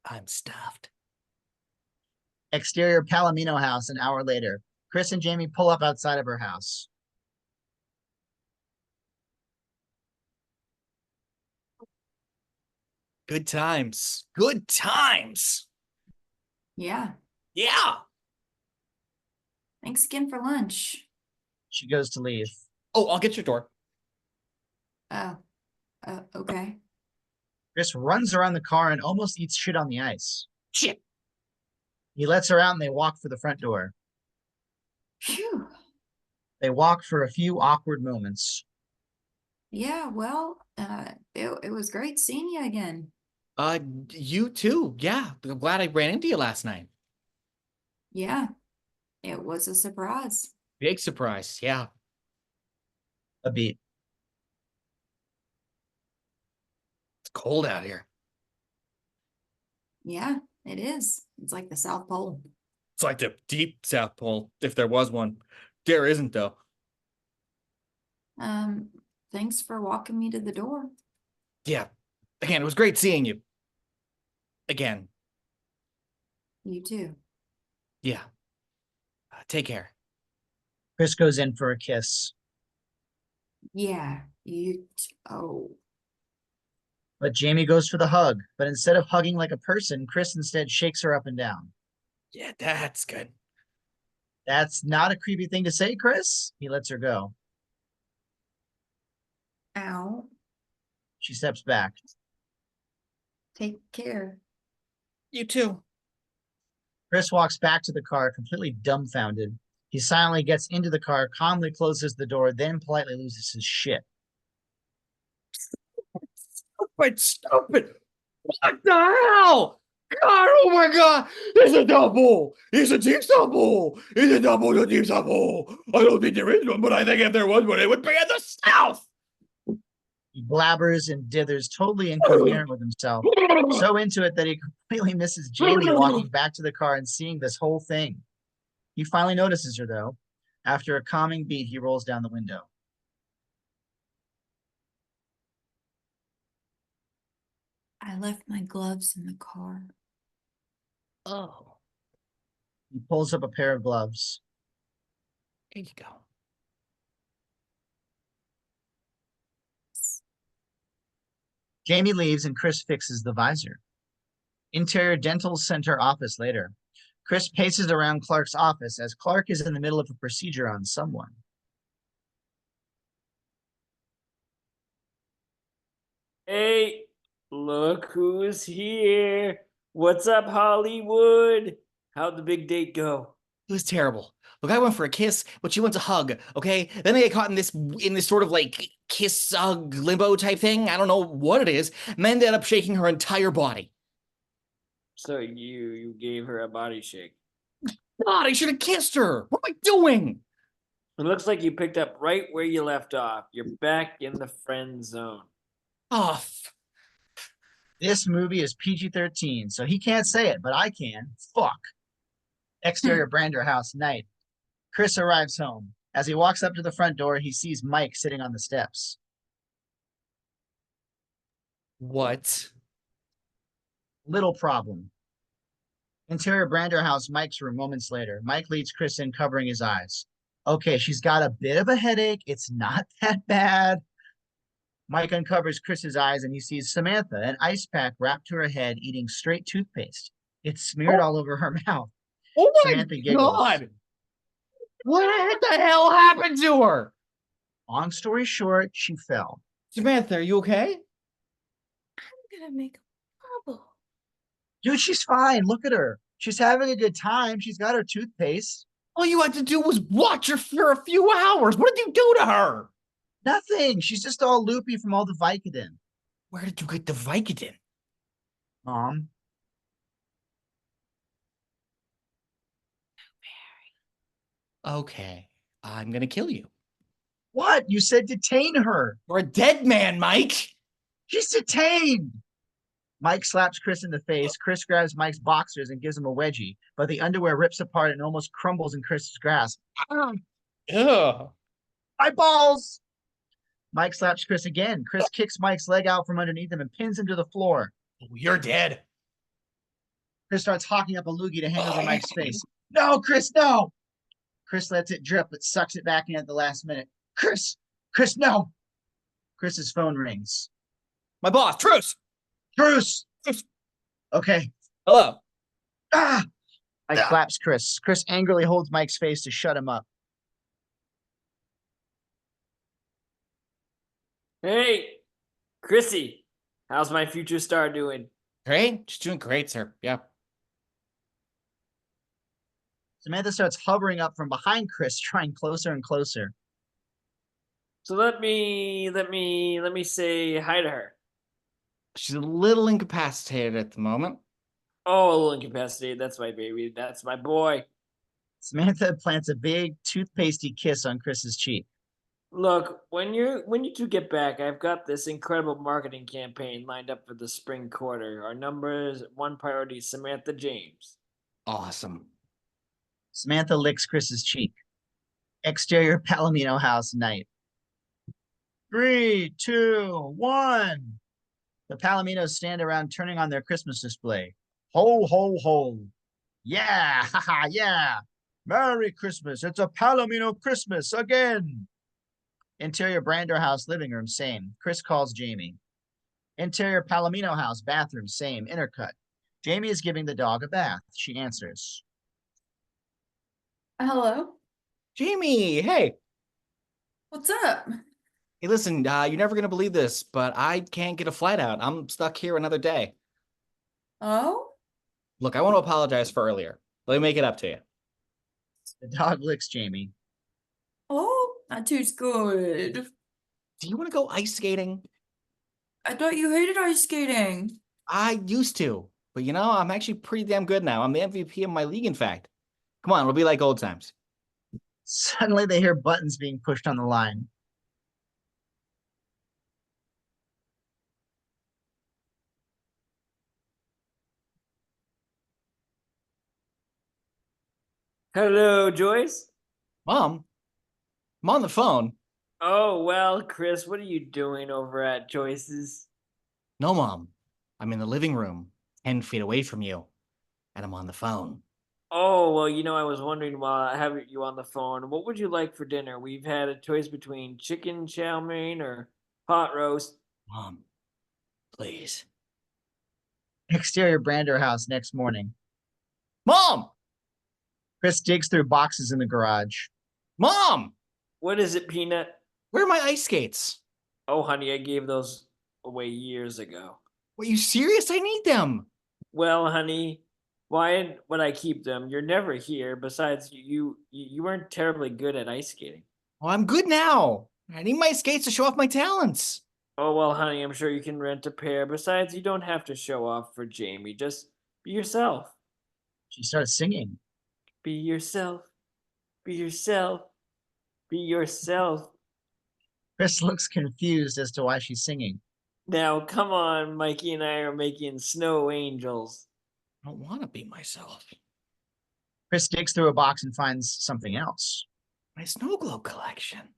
I'm stuffed. Exterior Palamino house an hour later. Chris and Jamie pull up outside of her house. Good times. Good times. Yeah. Yeah. Thanks again for lunch. She goes to leave. Oh, I'll get your door. Oh, okay. Chris runs around the car and almost eats shit on the ice. Shit. He lets her out and they walk for the front door. Phew. They walk for a few awkward moments. Yeah, well, it was great seeing you again. You too. Yeah. I'm glad I ran into you last night. Yeah, it was a surprise. Big surprise. Yeah. A beat. It's cold out here. Yeah, it is. It's like the South Pole. It's like the deep South Pole, if there was one. There isn't, though. Thanks for walking me to the door. Yeah. Again, it was great seeing you. Again. You too. Yeah. Take care. Chris goes in for a kiss. Yeah, oh. But Jamie goes for the hug. But instead of hugging like a person, Chris instead shakes her up and down. Yeah, that's good. That's not a creepy thing to say, Chris. He lets her go. Ow. She steps back. Take care. You too. Chris walks back to the car, completely dumbfounded. He silently gets into the car, calmly closes the door, then politely loses his shit. Stupid. What the hell? God, oh my God. It's a double. It's a deep double. It's a double, a deep double. I don't think there is one, but I think if there was one, it would be in the South. He blabbers and dithers, totally incoherent with himself. So into it that he completely misses Jamie walking back to the car and seeing this whole thing. He finally notices her, though. After a calming beat, he rolls down the window. I left my gloves in the car. Oh, He pulls up a pair of gloves. here you go. Jamie leaves and Chris fixes the visor. Interior Dental Center office later. Chris paces around Clark's office as Clark is in the middle of a procedure on someone. Hey, look who's here. What's up, Hollywood? How'd the big date go? It was terrible. Look, I went for a kiss, but she wants a hug, okay? Then I get caught in this sort of like kiss hug limbo type thing. I don't know what it is. And then ended up shaking her entire body. So you gave her a body shake. God, I should have kissed her. What am I doing? It looks like you picked up right where you left off. You're back in the friend zone. Oh, This movie is PG-13, so he can't say it, but I can. Fuck. Exterior Brander house, night. Chris arrives home. As he walks up to the front door, he sees Mike sitting on the steps. what? Little problem. Interior Brander house, Mike's room moments later. Mike leads Chris in, covering his eyes. Okay, she's got a bit of a headache. It's not that bad. Mike uncovers Chris's eyes and he sees Samantha, an ice pack wrapped to her head, eating straight toothpaste. It's smeared all over her mouth. Oh my Samantha giggles. God. What the hell happened to her? Long story short, she fell. Samantha, are you okay? I'm gonna make a bubble. Dude, she's fine. Look at her. She's having a good time. She's got her toothpaste. All you had to do was watch her for a few hours. What did you do to her? Nothing. She's just all loopy from all the Vicodin. Where did you get the Vicodin? Mom. Okay, I'm gonna kill you. What? You said detain her. You're a dead man, Mike. She's detained. Mike slaps Chris in the face. Chris grabs Mike's boxers and gives him a wedgie, but the underwear rips apart and almost crumbles in Chris's grasp. Ugh. My balls! Mike slaps Chris again. Chris kicks Mike's leg out from underneath him and pins him to the floor. Oh, you're dead. Chris starts hawking up a loogie to hang over Mike's face. No, Chris, no! Chris lets it drip, but sucks it back in at the last minute. Chris, no. Chris's phone rings. My boss, Truce. Bruce. Truce. Okay. Hello. Ah! I claps Chris. Chris angrily holds Mike's face to shut him up. Hey, Chrissy, how's my future star doing? Great. She's doing great, sir. Yeah. Samantha starts hovering up from behind Chris, trying closer and closer. So let me say hi to her. She's a little incapacitated at the moment. Oh, a little incapacitated. That's my baby. That's my boy. Samantha plants a big, toothpastey kiss on Chris's cheek. Look, when you two get back, I've got this incredible marketing campaign lined up for the spring quarter. Our #1 priority is Samantha James. Awesome. Samantha licks Chris's cheek. Exterior Palamino house night. 3, 2, 1. The Palominos stand around turning on their Christmas display. Ho, ho, ho. Yeah, haha, yeah. Merry Christmas. It's a Palomino Christmas again. Interior Brander house living room, same. Chris calls Jamie. Interior Palomino house bathroom, same. Intercut. Jamie is giving the dog a bath. She answers. Hello? Jamie, hey. What's up? Hey, listen, you're never going to believe this, but I can't get a flight out. I'm stuck here another day. Oh? Look, I want to apologize for earlier. Let me make it up to you. The dog licks Jamie. Oh, that tastes good. Do you want to go ice skating? I thought you hated ice skating. I used to, but I'm actually pretty damn good now. I'm the MVP of my league, in fact. Come on, it'll be like old times. Suddenly they hear buttons being pushed on the line. Hello, Joyce. Mom, I'm on the phone. Oh, well, Chris, what are you doing over at Joyce's? No, Mom. I'm in the living room, 10 feet away from you, and I'm on the phone. Oh, well, I was wondering while I have you on the phone, what would you like for dinner? We've had a choice between chicken chow mein or pot roast. Mom, please. Exterior Brander house next morning. Mom! Chris digs through boxes in the garage. Mom! What is it, Peanut? Where are my ice skates? Oh, honey, I gave those away years ago. Are you serious? I need them. Well, honey, why would I keep them? You're never here. Besides, you weren't terribly good at ice skating. Oh, I'm good now. I need my skates to show off my talents. Oh, well, honey, I'm sure you can rent a pair. Besides, you don't have to show off for Jamie. Just be yourself. She starts singing. Be yourself. Be yourself. Be yourself. Chris looks confused as to why she's singing. Now, come on, Mikey and I are making snow angels. I don't want to be myself. Chris digs through a box and finds something else. My snow globe collection.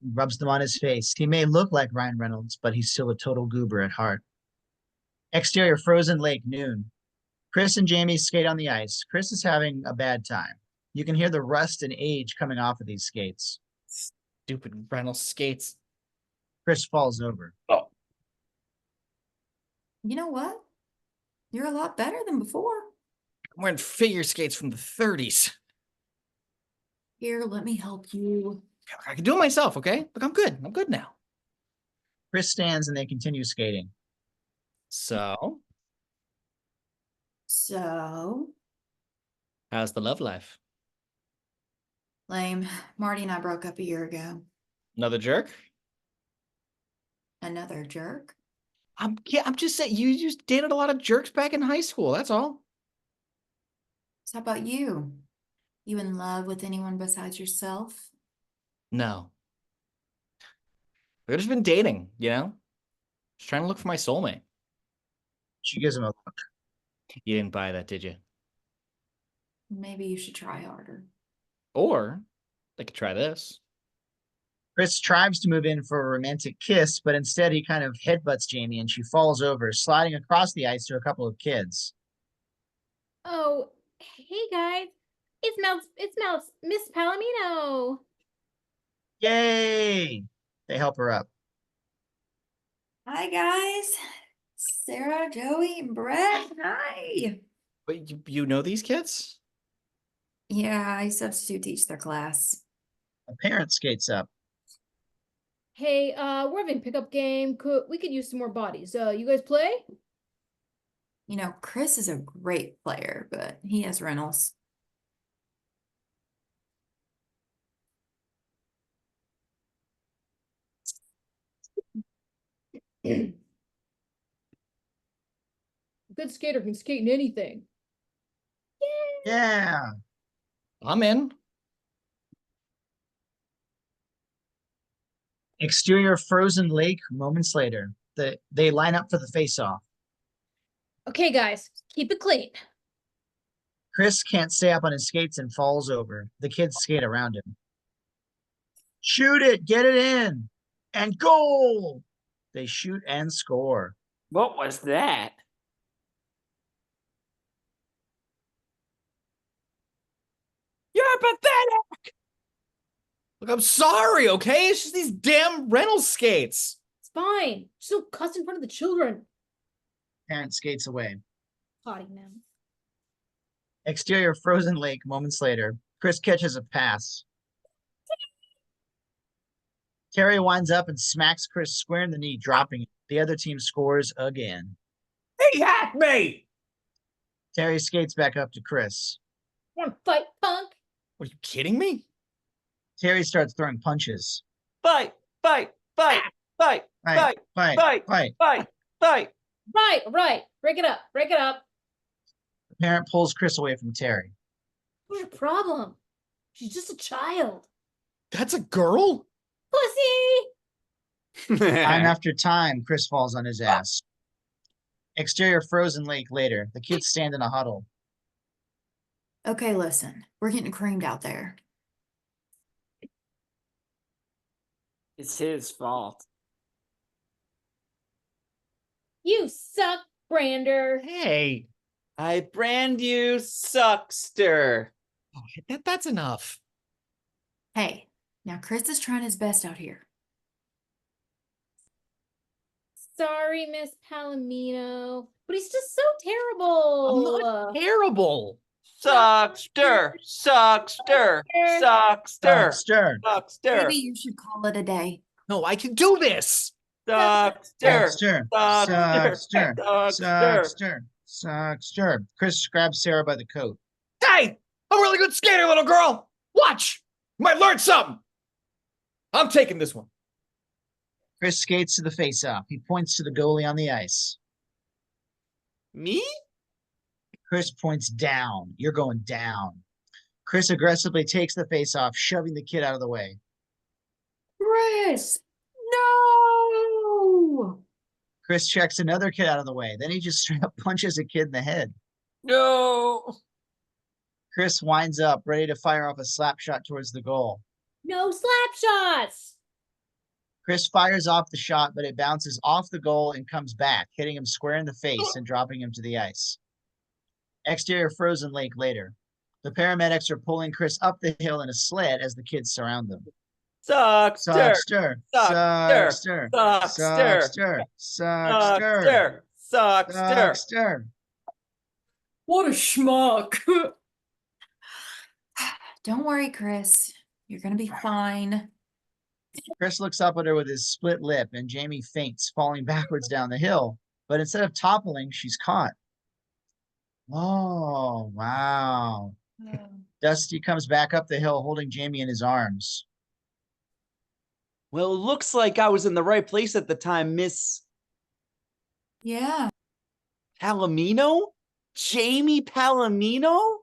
He rubs them on his face. He may look like Ryan Reynolds, but he's still a total goober at heart. Exterior Frozen Lake, noon. Chris and Jamie skate on the ice. Chris is having a bad time. You can hear the rust and age coming off of these skates. Stupid Reynolds skates. Chris falls over. Oh. You know what? You're a lot better than before. I'm wearing figure skates from the 30s. Here, let me help you. I can do it myself, okay? Look, I'm good. I'm good now. Chris stands and they continue skating. So, how's the love life? Lame. Marty and I broke up a year ago. Another jerk? Another jerk? I'm just saying, you just dated a lot of jerks back in high school. That's all. So how about you? You in love with anyone besides yourself? No. I've just been dating, Just trying to look for my soulmate. She gives him a look. You didn't buy that, did you? Maybe you should try harder. Or I could try this. Chris tries to move in for a romantic kiss, but instead he kind of headbutts Jamie and she falls over, sliding across the ice to a couple of kids. Oh, hey guys. It's Miss Palamino. Yay! They help her up. Hi, guys. Sarah, Joey, and Brett. Hi. But you know these kids? Yeah, I substitute teach their class. A parent skates up. Hey, we're having a pickup game. We could use some more bodies. You guys play? You know, Chris is a great player, but he has rentals. A good skater can skate in anything. Yeah. I'm in. Exterior frozen lake moments later. They line up for the face-off. Okay, guys, keep it clean. Chris can't stay up on his skates and falls over. The kids skate around him. Shoot it, get it in, and goal! They shoot and score. What was that? You're pathetic. Look, I'm sorry, okay? It's just these damn rental skates. It's fine. Just don't cuss in front of the children. Parent skates away. Potty mouth. Exterior frozen lake moments later. Chris catches a pass. Terry winds up and smacks Chris square in the knee, dropping it. The other team scores again. He hacked me. Terry skates back up to Chris. Wanna fight, punk? Are you kidding me? Terry starts throwing punches. Fight, fight, fight, fight, Fight, fight, fight, fight, fight. fight, fight. Right. Break it up. The parent pulls Chris away from Terry. What's your problem? She's just a child. That's a girl? Pussy! Time after time, Chris falls on his ass. Exterior frozen lake later. The kids stand in a huddle. Okay, listen, we're getting creamed out there. It's his fault. You suck, Brander. Hey, I brand you suckster. that's enough. Hey, now Chris is trying his best out here. Sorry, Miss Palamino, but he's just so terrible. I'm not terrible. Suckster, suckster, suckster, Stir. suckster, Maybe you should call it a day. No, I can do this. suckster, Stir. suckster. Stir. Chris grabs Sarah by the coat. Hey, I'm a really good skater, little girl. Watch. You might learn something. I'm taking this one. Chris skates to the face-off. He points to the goalie on the ice. Me? Chris points down. You're going down. Chris aggressively takes the face-off, shoving the kid out of the way. Chris! No! Chris checks another kid out of the way. Then he just straight up punches a kid in the head. No. Chris winds up, ready to fire off a slap shot towards the goal. No slap shots. Chris fires off the shot, but it bounces off the goal and comes back, hitting him square in the face and dropping him to the ice. Exterior frozen lake later. The paramedics are pulling Chris up the hill in a sled as the kids surround them. Suckster, Suckster. suckster, Suckster. suckster, suckster. Suckster. What a schmuck. Don't worry, Chris. You're gonna be fine. Chris looks up at her with his split lip, and Jamie faints, falling backwards down the hill. But instead of toppling, she's caught. Oh, wow. Dusty comes back up the hill, holding Jamie in his arms. Well, it looks like I was in the right place at the time, Miss Yeah. Palamino? Jamie Palamino?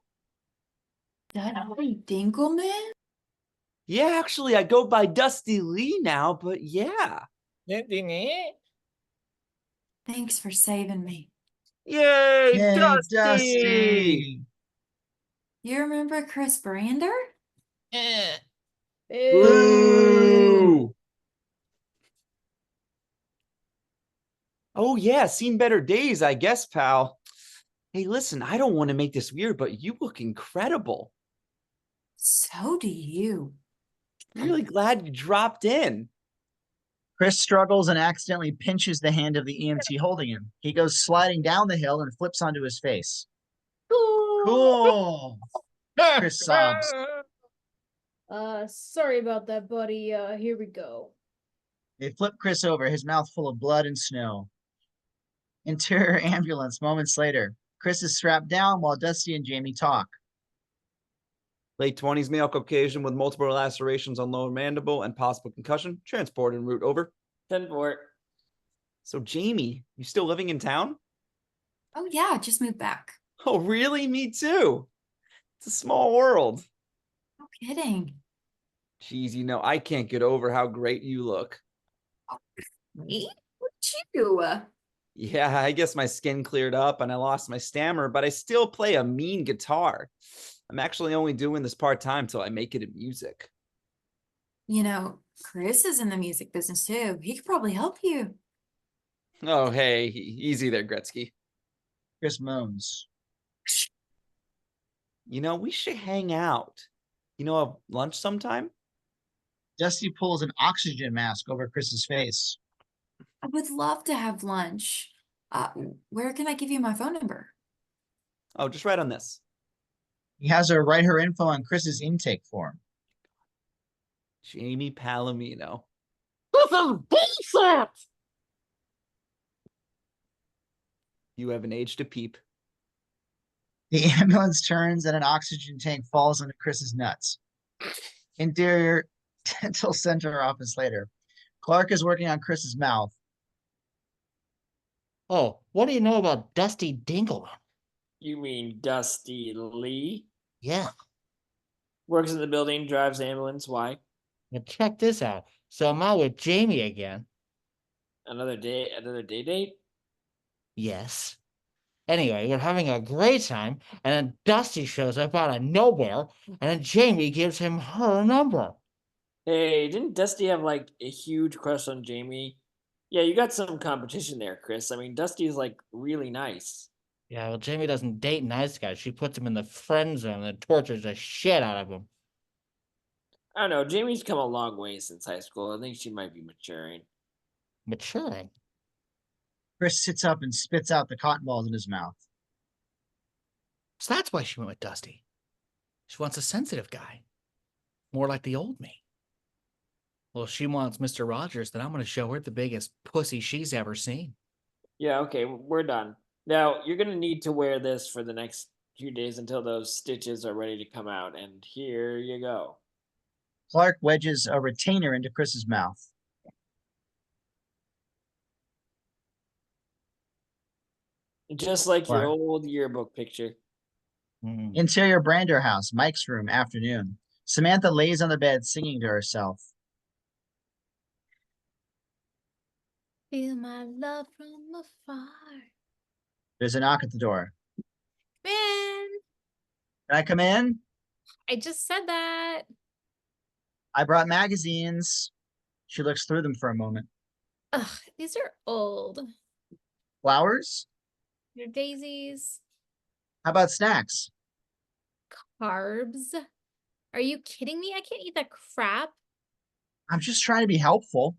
Dudley Dinkelman? Yeah, actually, I go by Dusty Lee now, but yeah. Thanks for saving me. Yay, Yay, Dusty! Dusty! You remember Chris Brander? Boo! Oh, yeah, seen better days, I guess, pal. Hey, listen, I don't want to make this weird, but you look incredible. So do you. Really glad you dropped in. Chris struggles and accidentally pinches the hand of the EMT holding him. He goes sliding down the hill and flips onto his face. Cool. Chris sobs. Sorry about that, buddy. Here we go. They flip Chris over, his mouth full of blood and snow. Interior ambulance moments later. Chris is strapped down while Dusty and Jamie talk. Late 20s male Caucasian with multiple lacerations on lower mandible and possible concussion. Transport en route, over. 10-4. So, Jamie, you still living in town? Oh yeah, just moved back. Oh, really? Me too. It's a small world. No kidding. Geez, I can't get over how great you look. Me? Look at you. Yeah, I guess my skin cleared up and I lost my stammer, but I still play a mean guitar. I'm actually only doing this part-time till I make it in music. Chris is in the music business too. He could probably help you. Oh, hey, easy there, Gretzky. Chris moans. We should hang out. Have lunch sometime? Dusty pulls an oxygen mask over Chris's face. I would love to have lunch. Where can I give you my phone number? Oh, just right on this. He has her write her info on Chris's intake form. Jamie Palamino. This is bullshit! You haven't aged a peep. The ambulance turns and an oxygen tank falls onto Chris's nuts. Interior dental center office later. Clark is working on Chris's mouth. Oh, what do you know about Dusty Dingleman? You mean Dusty Lee? Yeah, Works in the building, drives ambulance. Why? now check this out. So I'm out with Jamie again. Another day date? Yes. Anyway, we're having a great time, and then Dusty shows up out of nowhere, and then Jamie gives him her number. Hey, didn't Dusty have like a huge crush on Jamie? Yeah, you got some competition there, Chris. I mean, Dusty's like really nice. Yeah, well, Jamie doesn't date nice guys. She puts him in the friend zone and tortures the shit out of him. I don't know. Jamie's come a long way since high school. I think she might be maturing. Maturing. Chris sits up and spits out the cotton balls in his mouth. So that's why she went with Dusty. She wants a sensitive guy. More like the old me. Well, if she wants Mr. Rogers, then I'm going to show her the biggest pussy she's ever seen. Yeah, okay, we're done. Now, you're going to need to wear this for the next few days until those stitches are ready to come out. And here you go. Clark wedges a retainer into Chris's mouth. Just like your Clark. old yearbook picture. Interior Brander house, Mike's room, afternoon. Samantha lays on the bed singing to herself. Feel my love from afar. There's a knock at the door. Man, Can I come in? I just said that. I brought magazines. She looks through them for a moment. Ugh, these are old. Flowers? They're daisies. How about snacks? Carbs. Are you kidding me? I can't eat that crap. I'm just trying to be helpful.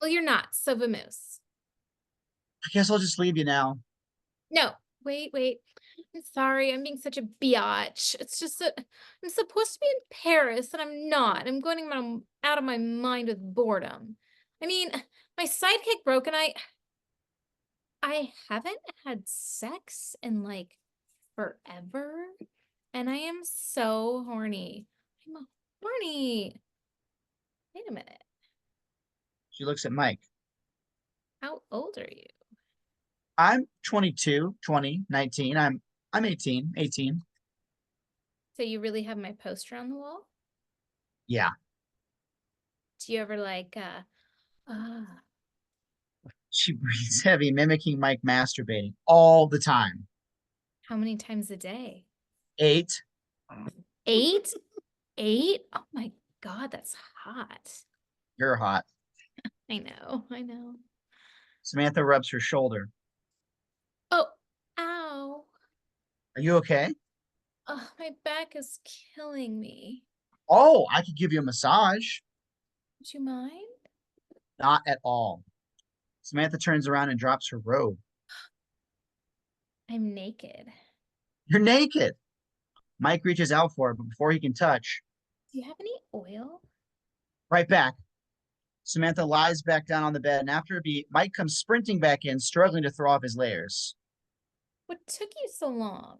Well, you're not, so vamoose. I guess I'll just leave you now. No, wait. I'm sorry, I'm being such a biatch. It's just that I'm supposed to be in Paris and I'm not. I'm going out of my mind with boredom. I mean, my sidekick broke and I haven't had sex in like forever. And I am so horny. I'm horny. Wait a minute. She looks at Mike. How old are you? I'm 22, 20, 19. I'm 18. So you really have my poster on the wall? Yeah. Do you ever like She breathes heavy, mimicking Mike masturbating all the time. how many times a day? 8. 8? 8? Oh my God, that's hot. You're hot. I know. Samantha rubs her shoulder. Oh, ow. Are you okay? Oh, my back is killing me. Oh, I could give you a massage. Would you mind? Not at all. Samantha turns around and drops her robe. I'm naked. You're naked. Mike reaches out for her, but before he can touch, Do you have any oil? right back. Samantha lies back down on the bed, and after a beat, Mike comes sprinting back in, struggling to throw off his layers. What took you so long?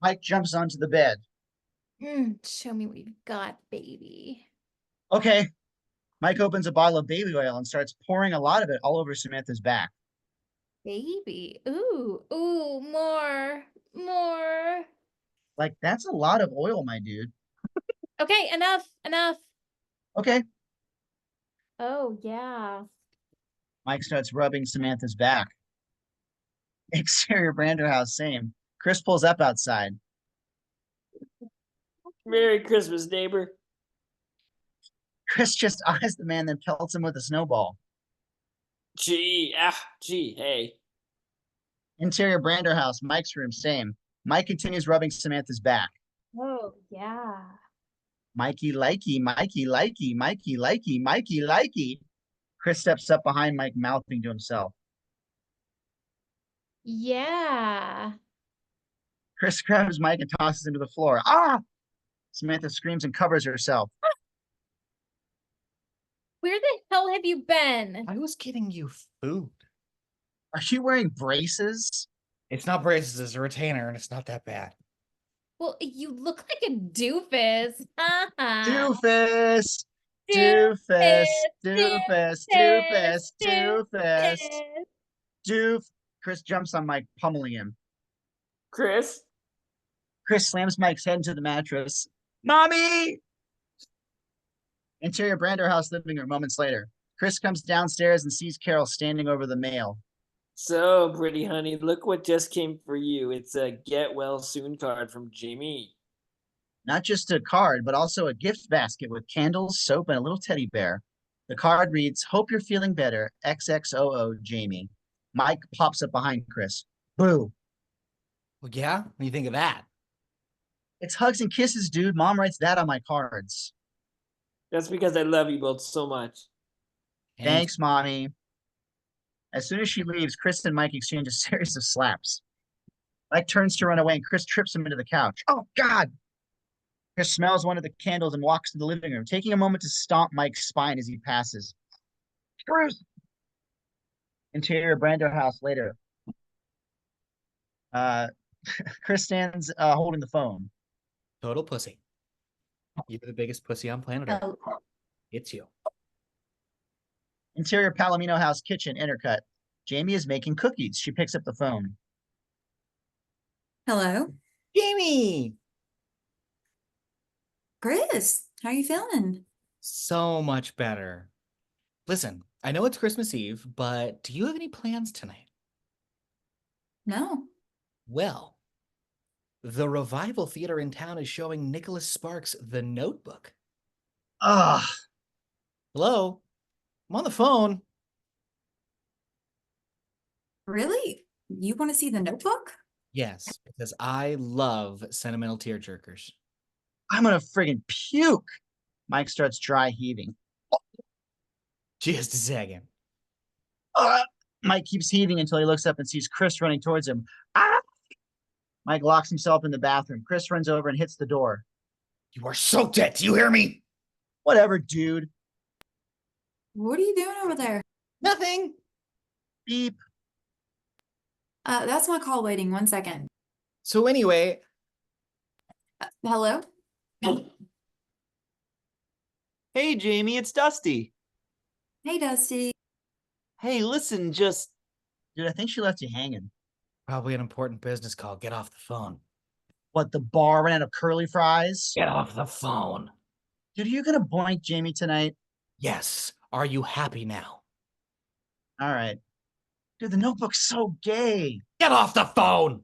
Mike jumps onto the bed. Show me what you've got, baby. Okay. Mike opens a bottle of baby oil and starts pouring a lot of it all over Samantha's back. Baby. Ooh, more. Like, that's a lot of oil, my dude. Okay, enough. Okay. Oh, yeah. Mike starts rubbing Samantha's back. Exterior Brander house, same. Chris pulls up outside. Merry Christmas, neighbor. Chris just eyes the man, then pelts him with a snowball. Gee, hey. Interior Brander house, Mike's room, same. Mike continues rubbing Samantha's back. Oh, yeah. Mikey likey, Mikey likey, Mikey likey, Mikey likey. Chris steps up behind Mike, mouthing to himself. Yeah. Chris grabs Mike and tosses him to the floor. Ah! Samantha screams and covers herself. Where the hell have you been? I was getting you food. Are you wearing braces? It's not braces, it's a retainer, and it's not that bad. Well, you look like a doofus. Doofus! Doofus! Doofus! Doofus! Doofus! Doof! Chris jumps on Mike, pummeling him. Chris? Chris slams Mike's head into the mattress. Mommy! Interior Brander house living room moments later. Chris comes downstairs and sees Carol standing over the mail. So, pretty honey, look what just came for you. It's a get well soon card from Jamie. Not just a card, but also a gift basket with candles, soap, and a little teddy bear. The card reads, "Hope you're feeling better. XXOO Jamie." Mike pops up behind Chris. Boo. Well, yeah? What do you think of that? It's hugs and kisses, dude. Mom writes that on my cards. That's because I love you both so much. Thanks, Mommy. As soon as she leaves, Chris and Mike exchange a series of slaps. Mike turns to run away, and Chris trips him into the couch. Oh, God! Chris smells one of the candles and walks to the living room, taking a moment to stomp Mike's spine as he passes. Chris! Interior Brando house later. Chris stands holding the phone. Total pussy. You're the biggest pussy on planet Earth. Oh, It's you. Interior Palamino house kitchen intercut. Jamie is making cookies. She picks up the phone. hello, Jamie! Chris. How are you feeling? So much better. Listen, I know it's Christmas Eve, but do you have any plans tonight? No. Well, the Revival Theater in town is showing Nicholas Sparks' The Notebook. Ugh. Hello? I'm on the phone. Really? You want to see the Notebook? Yes, because I love sentimental tearjerkers. I'm gonna friggin' puke. Mike starts dry heaving. Just a second. Mike keeps heaving until he looks up and sees Chris running towards him. Ah! Mike locks himself in the bathroom. Chris runs over and hits the door. You are soaked it. Do you hear me? Whatever, dude. What are you doing over there? Nothing. Beep. That's my call waiting. 1 second. So anyway, Hello? Hey, Jamie, it's Dusty. Hey, Dusty. Hey, listen, just Dude, I think she left you hanging. probably an important business call. Get off the phone. What, the bar ran out of curly fries? Get off the phone. Dude, are you gonna boink Jamie tonight? Yes. Are you happy now? All right. Dude, the Notebook's so gay. Get off the phone.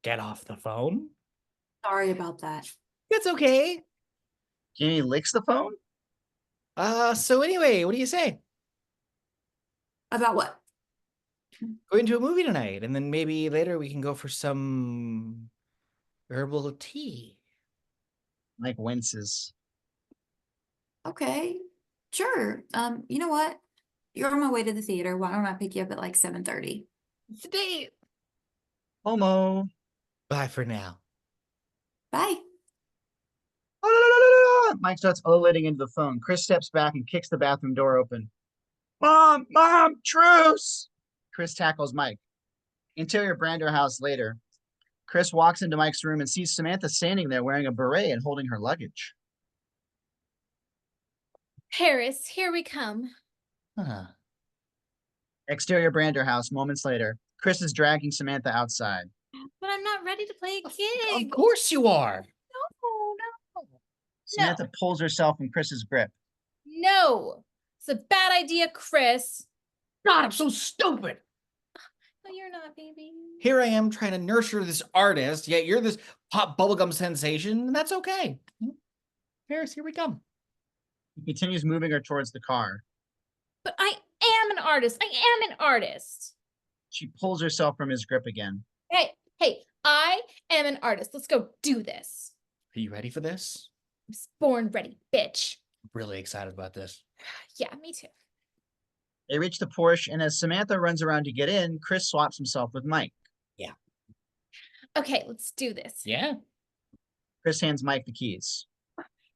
Get off the phone. Sorry about that. It's okay. Jamie licks the phone? So anyway, what do you say? About what? Going to a movie tonight, and then maybe later we can go for some herbal tea. Mike winces. Okay, sure. You know what? You're on my way to the theater. Why don't I pick you up at like 7:30? It's a date. Homo. Bye for now. Bye. Mike starts olating into the phone. Chris steps back and kicks the bathroom door open. Mom, truce! Chris tackles Mike. Interior Brander house later. Chris walks into Mike's room and sees Samantha standing there wearing a beret and holding her luggage. Paris, here we come. Huh. Exterior Brander house moments later. Chris is dragging Samantha outside. But I'm not ready to play a Of gig. course you are. No. Samantha pulls herself from Chris's grip. No. It's a bad idea, Chris. God, I'm so stupid. No, you're not, baby. Here I am trying to nurture this artist, yet you're this pop bubblegum sensation, and that's okay. Paris, here we come. He continues moving her towards the car. But I am an artist. I am an artist. She pulls herself from his grip again. Hey, I am an artist. Let's go do this. Are you ready for this? I'm born ready, bitch. Really excited about this. Yeah, me too. They reach the Porsche, and as Samantha runs around to get in, Chris swaps himself with Mike. Okay, let's do this. Yeah, Chris hands Mike the keys.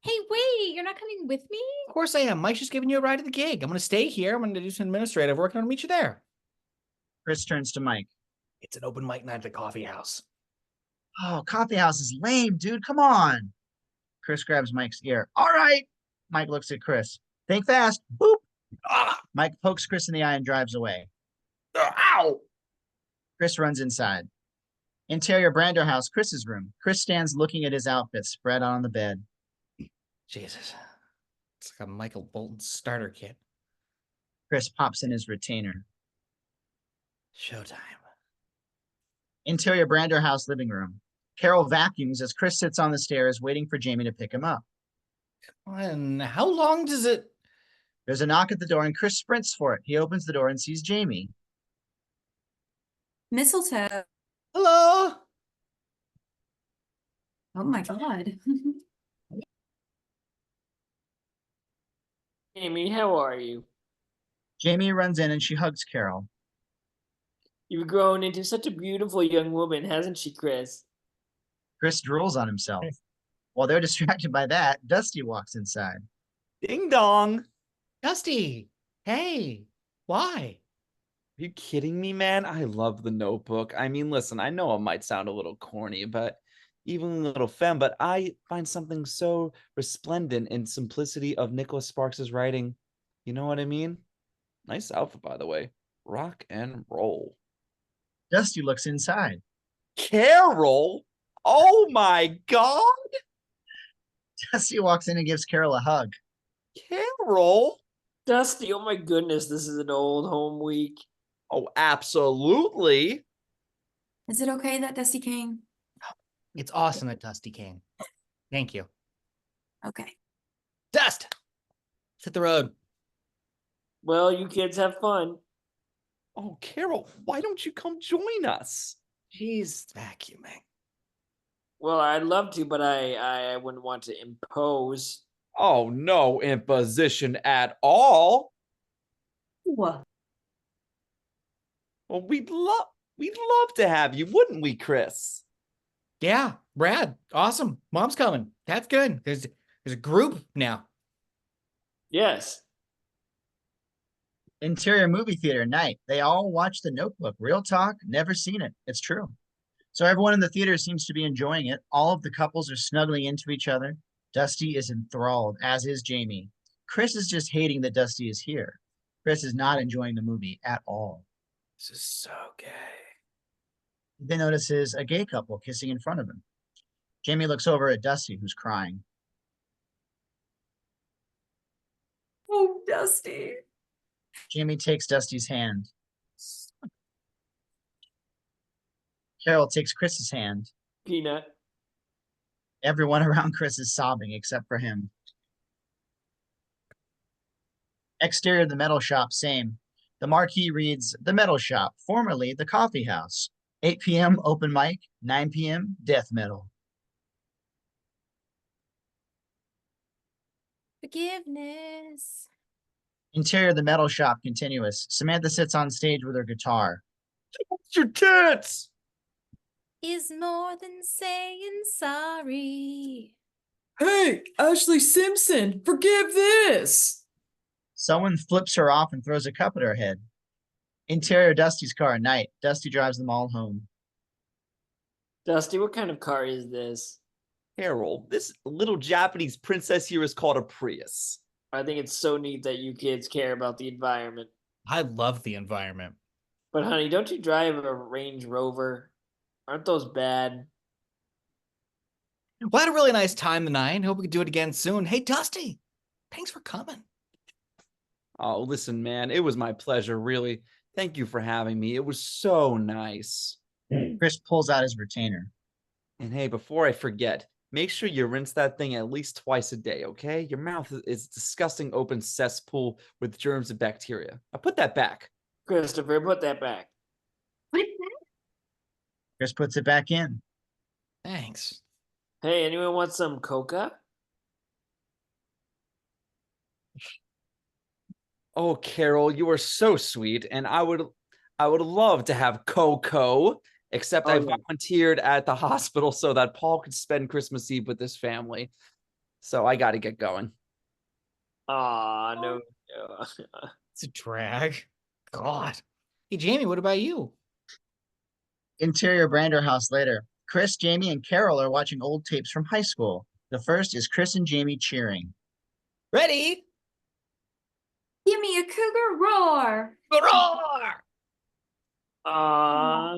Hey, wait, you're not coming with me? of course I am. Mike's just giving you a ride to the gig. I'm going to stay here. I'm going to do some administrative work, and I'll meet you there. Chris turns to Mike. It's an open mic night at the coffee house. Oh, coffee house is lame, dude. Come on. Chris grabs Mike's ear. All right. Mike looks at Chris. Think fast. Boop. Ah! Mike pokes Chris in the eye and drives away. Ow! Chris runs inside. Interior Brander house, Chris's room. Chris stands looking at his outfit spread out on the bed. Jesus. It's like a Michael Bolton starter kit. Chris pops in his retainer. Showtime. Interior Brander house living room. Carol vacuums as Chris sits on the stairs waiting for Jamie to pick him up. And how long does it... There's a knock at the door and Chris sprints for it. He opens the door and sees Jamie. Mistletoe. Hello? Oh my God. Amy, how are you? Jamie runs in and she hugs Carol. You've grown into such a beautiful young woman, hasn't she, Chris? Chris drools on himself. While they're distracted by that, Dusty walks inside. Ding dong. Dusty. Hey. Why? Are you kidding me, man? I love The Notebook. I mean, listen, I know it might sound a little corny, but even a little femme, but I find something so resplendent in simplicity of Nicholas Sparks's writing. You know what I mean? Nice outfit, by the way. Rock and roll. Dusty looks inside. Carol? Oh my God. Dusty walks in and gives Carol a hug. Carol? Dusty, oh my goodness, this is an old home week. Oh, absolutely. Is it okay that Dusty came? It's awesome that Dusty came. Thank you. Okay. Dust! Let's hit the road. Well, you kids have fun. Oh, Carol, why don't you come join us? She's vacuuming. Well, I'd love to, but I wouldn't want to impose. Oh, no imposition at all. What? Well, we'd love to have you, wouldn't we, Chris? Yeah, Brad. Awesome. Mom's coming. That's good. There's a group now. Yes. Interior movie theater night. They all watch The Notebook. Real talk, never seen it. It's true. So everyone in the theater seems to be enjoying it. All of the couples are snuggling into each other. Dusty is enthralled, as is Jamie. Chris is just hating that Dusty is here. Chris is not enjoying the movie at all. This is so gay. He then notices a gay couple kissing in front of him. Jamie looks over at Dusty, who's crying. Oh, Dusty. Jamie takes Dusty's hand. Carol takes Chris's hand. Peanut. Everyone around Chris is sobbing except for him. Exterior of the metal shop, same. The marquee reads, The Metal Shop, formerly the Coffee House. 8 p.m. open mic, 9 p.m. death metal. Forgiveness Interior of the metal shop, continuous. Samantha sits on stage with her guitar. What's your tits? is more than saying sorry. Hey, Ashley Simpson, forgive this. Someone flips her off and throws a cup at her head. Interior Dusty's car at night. Dusty drives them all home. Dusty, what kind of car is this? Carol, this little Japanese princess here is called a Prius. I think it's so neat that you kids care about the environment. I love the environment. But honey, don't you drive a Range Rover? Aren't those bad? Well, I had a really nice time tonight. Hope we could do it again soon. Hey, Dusty, thanks for coming. Oh, listen, man, it was my pleasure, really. Thank you for having me. It was so nice. Chris pulls out his retainer. And hey, before I forget, make sure you rinse that thing at least twice a day, okay? Your mouth is a disgusting open cesspool with germs and bacteria. Now put that back. Christopher, put that back. Chris puts it back in. Thanks. Hey, anyone want some coca? Oh, Carol, you are so sweet, and I would love to have Coco, except I volunteered at the hospital so that Paul could spend Christmas Eve with his family. So I got to get going. Aw, no. It's a drag. God. Hey, Jamie, what about you? Interior Brander house later. Chris, Jamie, and Carol are watching old tapes from high school. The first is Chris and Jamie cheering. Ready? Give me a cougar roar. Roar!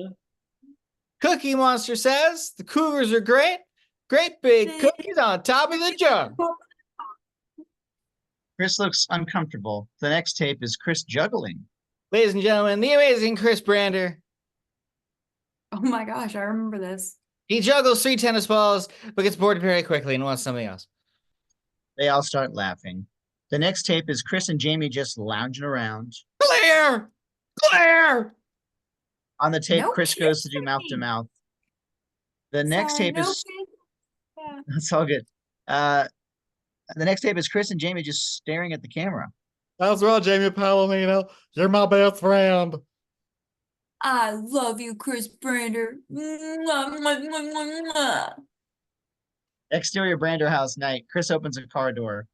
Cookie Monster says the Cougars are great. Great big cookies on top of the jug. Chris looks uncomfortable. The next tape is Chris juggling. Ladies and gentlemen, the amazing Chris Brander. Oh my gosh, I remember this. He juggles 3 tennis balls, but gets bored very quickly and wants something else. They all start laughing. The next tape is Chris and Jamie just lounging around. Claire! Claire! On the tape, No Chris goes to do kissing. mouth to mouth. The next Sorry, tape no is kissing. Yeah. that's all good. The next tape is Chris and Jamie just staring at the camera. That's right, Jamie Palamino. You're my best friend. I love you, Chris Brander. Mwah, mwah, mwah, mwah, mwah. Exterior Brander house night. Chris opens a car door.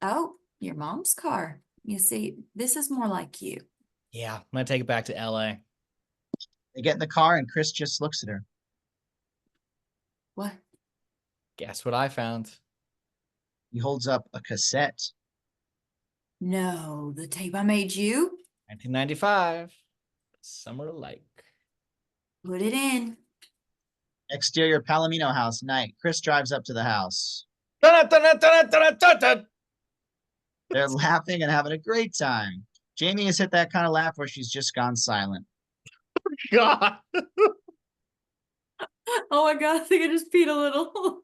Oh, your mom's car. You see, this is more like you. Yeah, I'm gonna take it back to LA. They get in the car and Chris just looks at her. What? Guess what I found? He holds up a cassette. No, the tape I made you. 1995. Summer Lake. Put it in. Exterior Palomino house night. Chris drives up to the house. They're laughing and having a great time. Jamie has hit that kind of laugh where she's just gone silent. God. Oh my god, I think I just peed a little.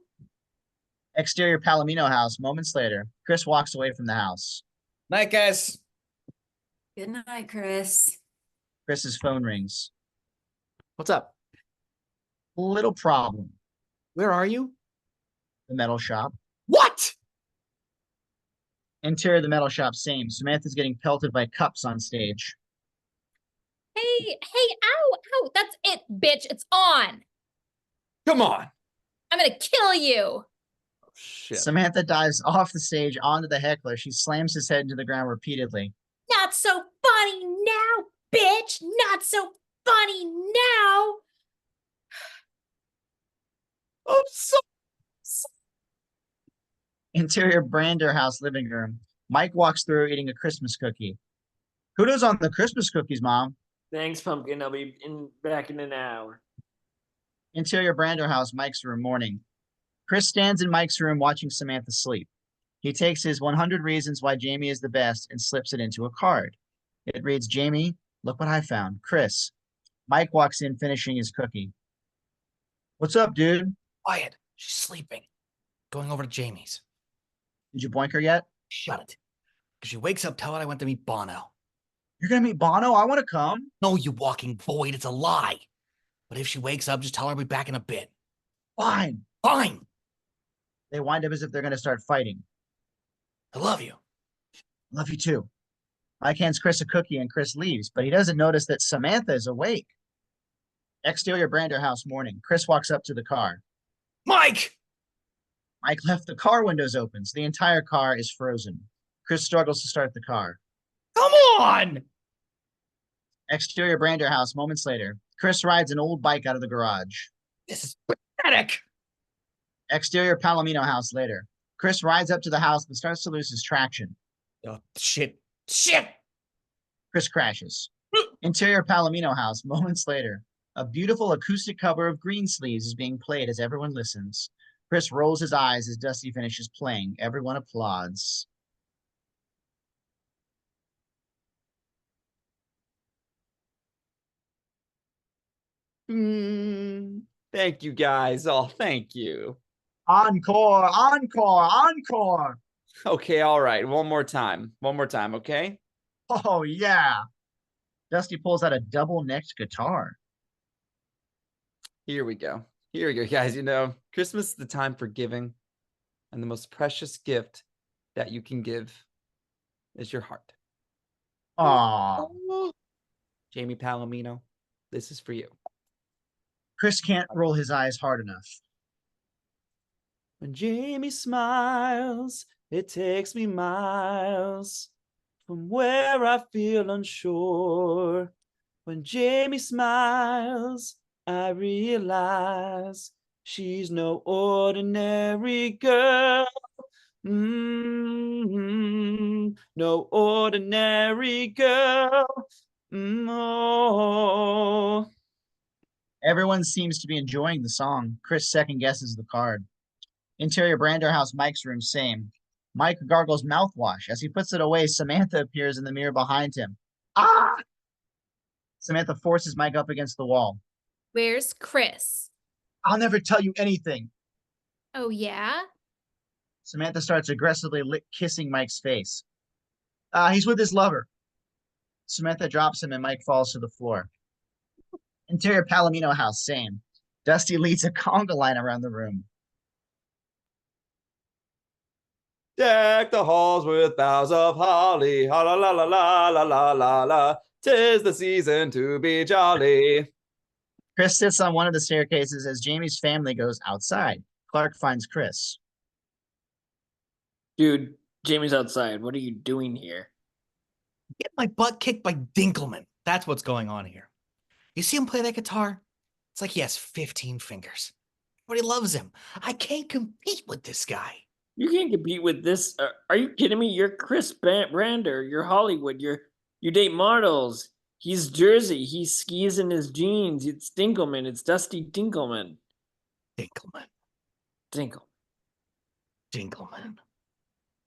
Exterior Palomino house. Moments later, Chris walks away from the house. Night, guys. Good night, Chris. Chris's phone rings. What's up? Little problem. Where are you? The metal shop. What? Interior of the metal shop, same. Samantha's getting pelted by cups on stage. Hey, ow, that's it, bitch. It's on. Come on. I'm gonna kill you. Shit. Samantha dives off the stage onto the heckler. She slams his head into the ground repeatedly. Not so funny now, bitch. Not so funny now. I'm so Interior Brander house living room. Mike walks through eating a Christmas cookie. Kudos on the Christmas cookies, Mom. Thanks, Pumpkin. I'll be back in an hour. Interior Brander house, Mike's room, morning. Chris stands in Mike's room watching Samantha sleep. He takes his 100 reasons why Jamie is the best and slips it into a card. It reads, Jamie, look what I found. Chris. Mike walks in finishing his cookie. What's up, dude? Quiet. She's sleeping. Going over to Jamie's. Did you boink her yet? Shut it. If she wakes up, tell her I went to meet Bono. You're gonna meet Bono? I want to come. No, you walking void. It's a lie. But if she wakes up, just tell her I'll be back in a bit. Fine. Fine. They wind up as if they're gonna start fighting. I love you. Love you too. Mike hands Chris a cookie and Chris leaves, but he doesn't notice that Samantha is awake. Exterior Brander house morning. Chris walks up to the car. Mike! Mike left the car windows open, so the entire car is frozen. Chris struggles to start the car. Come on! Exterior Brander house moments later. Chris rides an old bike out of the garage. This is pathetic. Exterior Palamino house later. Chris rides up to the house but starts to lose his traction. Oh, shit. Shit! Chris crashes. Interior Palomino house, moments later. A beautiful acoustic cover of Greensleeves is being played as everyone listens. Chris rolls his eyes as Dusty finishes playing. Everyone applauds. Thank you guys. Oh, thank you. Encore, encore, encore. Okay, all right. One more time. One more time, okay? Oh, yeah. Dusty pulls out a double-necked guitar. Here we go. Here we go, guys. You know, Christmas is the time for giving, and the most precious gift that you can give is your heart. Aw. Jamie Palomino, this is for you. Chris can't roll his eyes hard enough. When Jamie smiles, it takes me miles from where I feel unsure. When Jamie smiles, I realize she's no ordinary girl. No ordinary girl. Oh. Everyone seems to be enjoying the song. Chris second guesses the card. Interior Brander house, Mike's room, same. Mike gargles mouthwash. As he puts it away, Samantha appears in the mirror behind him. Ah! Samantha forces Mike up against the wall. Where's Chris? I'll never tell you anything. Oh, yeah? Samantha starts aggressively kissing Mike's face. He's with his lover. Samantha drops him and Mike falls to the floor. Interior Palomino house, same. Dusty leads a conga line around the room. Deck the halls with boughs of holly, ha la la la la la la la la. 'Tis the season to be jolly. Chris sits on one of the staircases as Jamie's family goes outside. Clark finds Chris. Dude, Jamie's outside. What are you doing here? Get my butt kicked by Dinkelman. That's what's going on here. You see him play that guitar? It's like he has 15 fingers. Everybody loves him. I can't compete with this guy. You can't compete with this. Are you kidding me? You're Chris Brander. You're Hollywood. You date models. He's Jersey. He skis in his jeans. It's Dinkelman. It's Dusty Dinkelman. Dinkelman. Dinkelman. Dinkelman.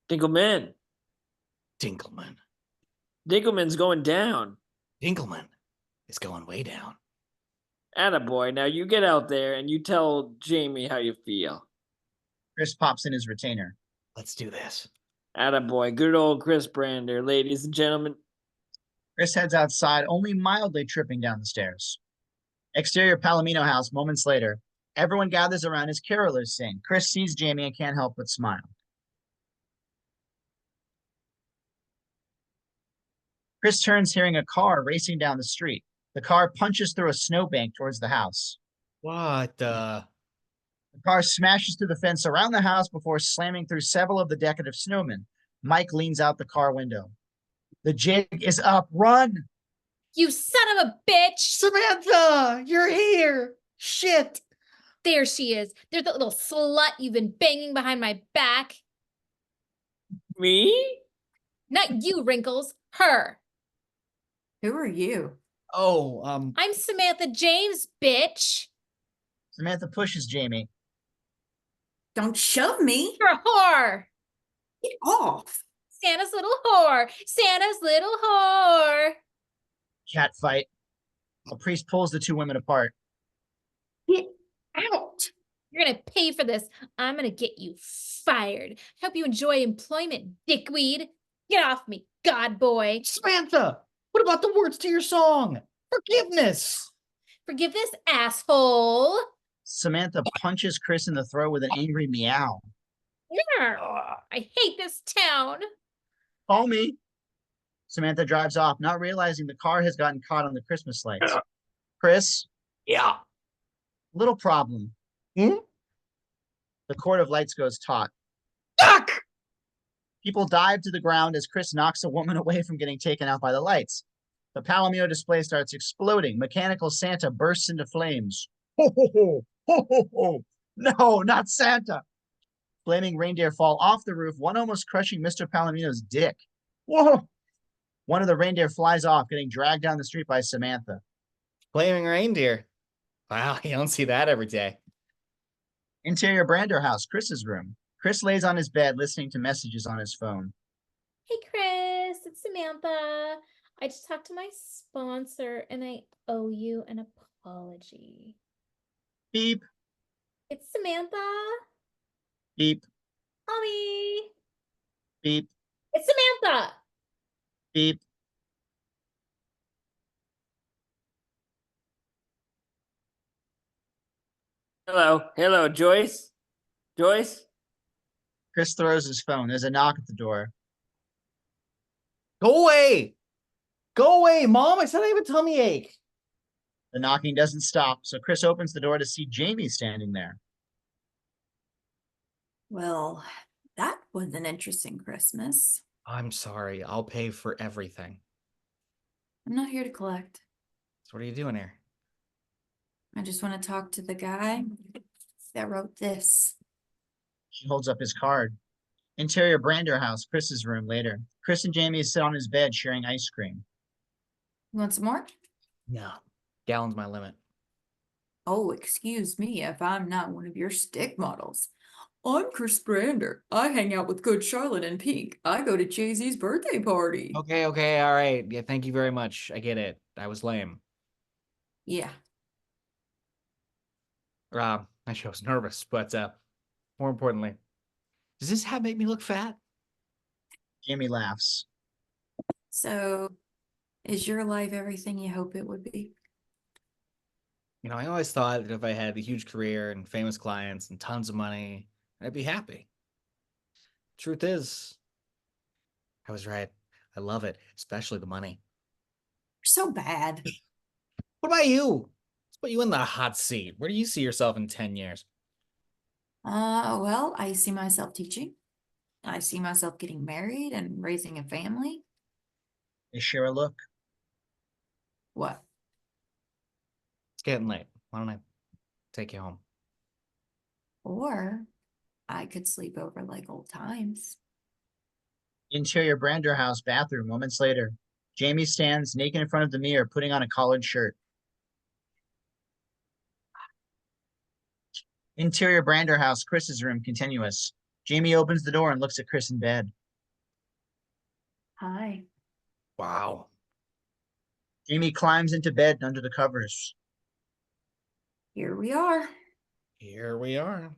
Dinkelman. Dinkelman. Dinkelman's going down. Dinkelman is going way down. Attaboy. Now you get out there and you tell Jamie how you feel. Chris pops in his retainer. Let's do this. Attaboy. Good old Chris Brander, ladies and gentlemen. Chris heads outside, only mildly tripping down the stairs. Exterior Palomino house, moments later. Everyone gathers around as carolers sing. Chris sees Jamie and can't help but smile. Chris turns, hearing a car racing down the street. The car punches through a snowbank towards the house. What The car smashes through the fence around the house before slamming through several of the decorative snowmen. Mike leans out the car window. The jig is up. Run! You son of a bitch! Samantha, you're here. Shit. There she is. There's that little slut you've been banging behind my back. Me? Not you, Wrinkles. Her. Who are you? Oh, I'm Samantha James, bitch. Samantha pushes Jamie. Don't shove me. You're a whore. Get off. Santa's little whore. Santa's little whore. Cat fight. A priest pulls the two women apart. Get out. You're gonna pay for this. I'm gonna get you fired. Hope you enjoy employment, dickweed. Get off me, god boy. Samantha, what about the words to your song? Forgiveness. Forgive this asshole. Samantha punches Chris in the throat with an angry meow. Yarr. I hate this town. Call me. Samantha drives off, not realizing the car has gotten caught on the Christmas lights. Chris, Yeah. little problem. Hmm? The cord of lights goes taut. Duck! People dive to the ground as Chris knocks a woman away from getting taken out by the lights. The Palamino display starts exploding. Mechanical Santa bursts into flames. Ho, ho, ho, ho, ho, ho. No, not Santa. Flaming reindeer fall off the roof, one almost crushing Mr. Palamino's dick. Whoa! One of the reindeer flies off, getting dragged down the street by Samantha. Flaming reindeer. Wow, you don't see that every day. Interior Brander house, Chris's room. Chris lays on his bed, listening to messages on his phone. Hey, Chris, it's Samantha. I just talked to my sponsor and I owe you an apology. Beep, It's Samantha. beep, Mommy. beep, It's Samantha. beep. Hello, Joyce? Joyce? Chris throws his phone. There's a knock at the door. Go away. Go away, Mom. I said I have a tummy ache. The knocking doesn't stop, so Chris opens the door to see Jamie standing there. Well, that was an interesting Christmas. I'm sorry. I'll pay for everything. I'm not here to collect. So what are you doing here? I just want to talk to the guy that wrote this. He holds up his card. Interior Brander house, Chris's room later. Chris and Jamie sit on his bed sharing ice cream. You want some more? No. Gallon's my limit. Oh, excuse me if I'm not one of your stick models. I'm Chris Brander. I hang out with Good Charlotte and Pink. I go to Jay-Z's birthday party. Okay, all right. Yeah, thank you very much. I get it. I was lame. Yeah. I was nervous, but more importantly, does this hat make me look fat? Jamie laughs. So, is your life everything you hope it would be? You know, I always thought that if I had a huge career and famous clients and tons of money, I'd be happy. Truth is, I was right. I love it, especially the money. You're so bad. What about you? Let's put you in the hot seat. Where do you see yourself in 10 years? Well, I see myself teaching. I see myself getting married and raising a family. They share a look. What? It's getting late. Why don't I take you home? Or I could sleep over like old times. Interior Brander house, bathroom, moments later. Jamie stands naked in front of the mirror, putting on a collared shirt. Interior Brander house, Chris's room, continuous. Jamie opens the door and looks at Chris in bed. Hi. Wow. Jamie climbs into bed under the covers. Here we are. Here we are.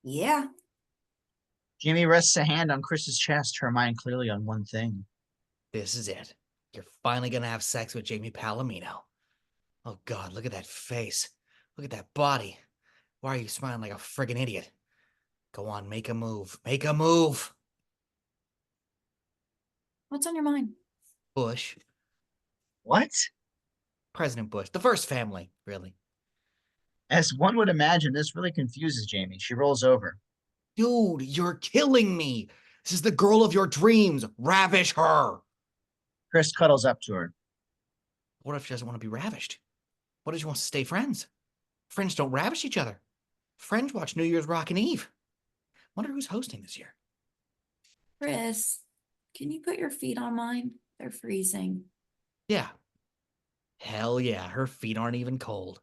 Yeah. Jamie rests a hand on Chris's chest, her mind clearly on one thing. This is it. You're finally gonna have sex with Jamie Palamino. Oh God, look at that face. Look at that body. Why are you smiling like a friggin' idiot? Go on, make a move. Make a move. What's on your mind? Bush. What? President Bush. The first family, really. As one would imagine, this really confuses Jamie. She rolls over. Dude, you're killing me. This is the girl of your dreams. Ravish her. Chris cuddles up to her. What if she doesn't want to be ravished? What if she wants to stay friends? Friends don't ravish each other. Friends watch New Year's Rockin' Eve. Wonder who's hosting this year. Chris, can you put your feet on mine? They're freezing. Yeah. Hell yeah, her feet aren't even cold.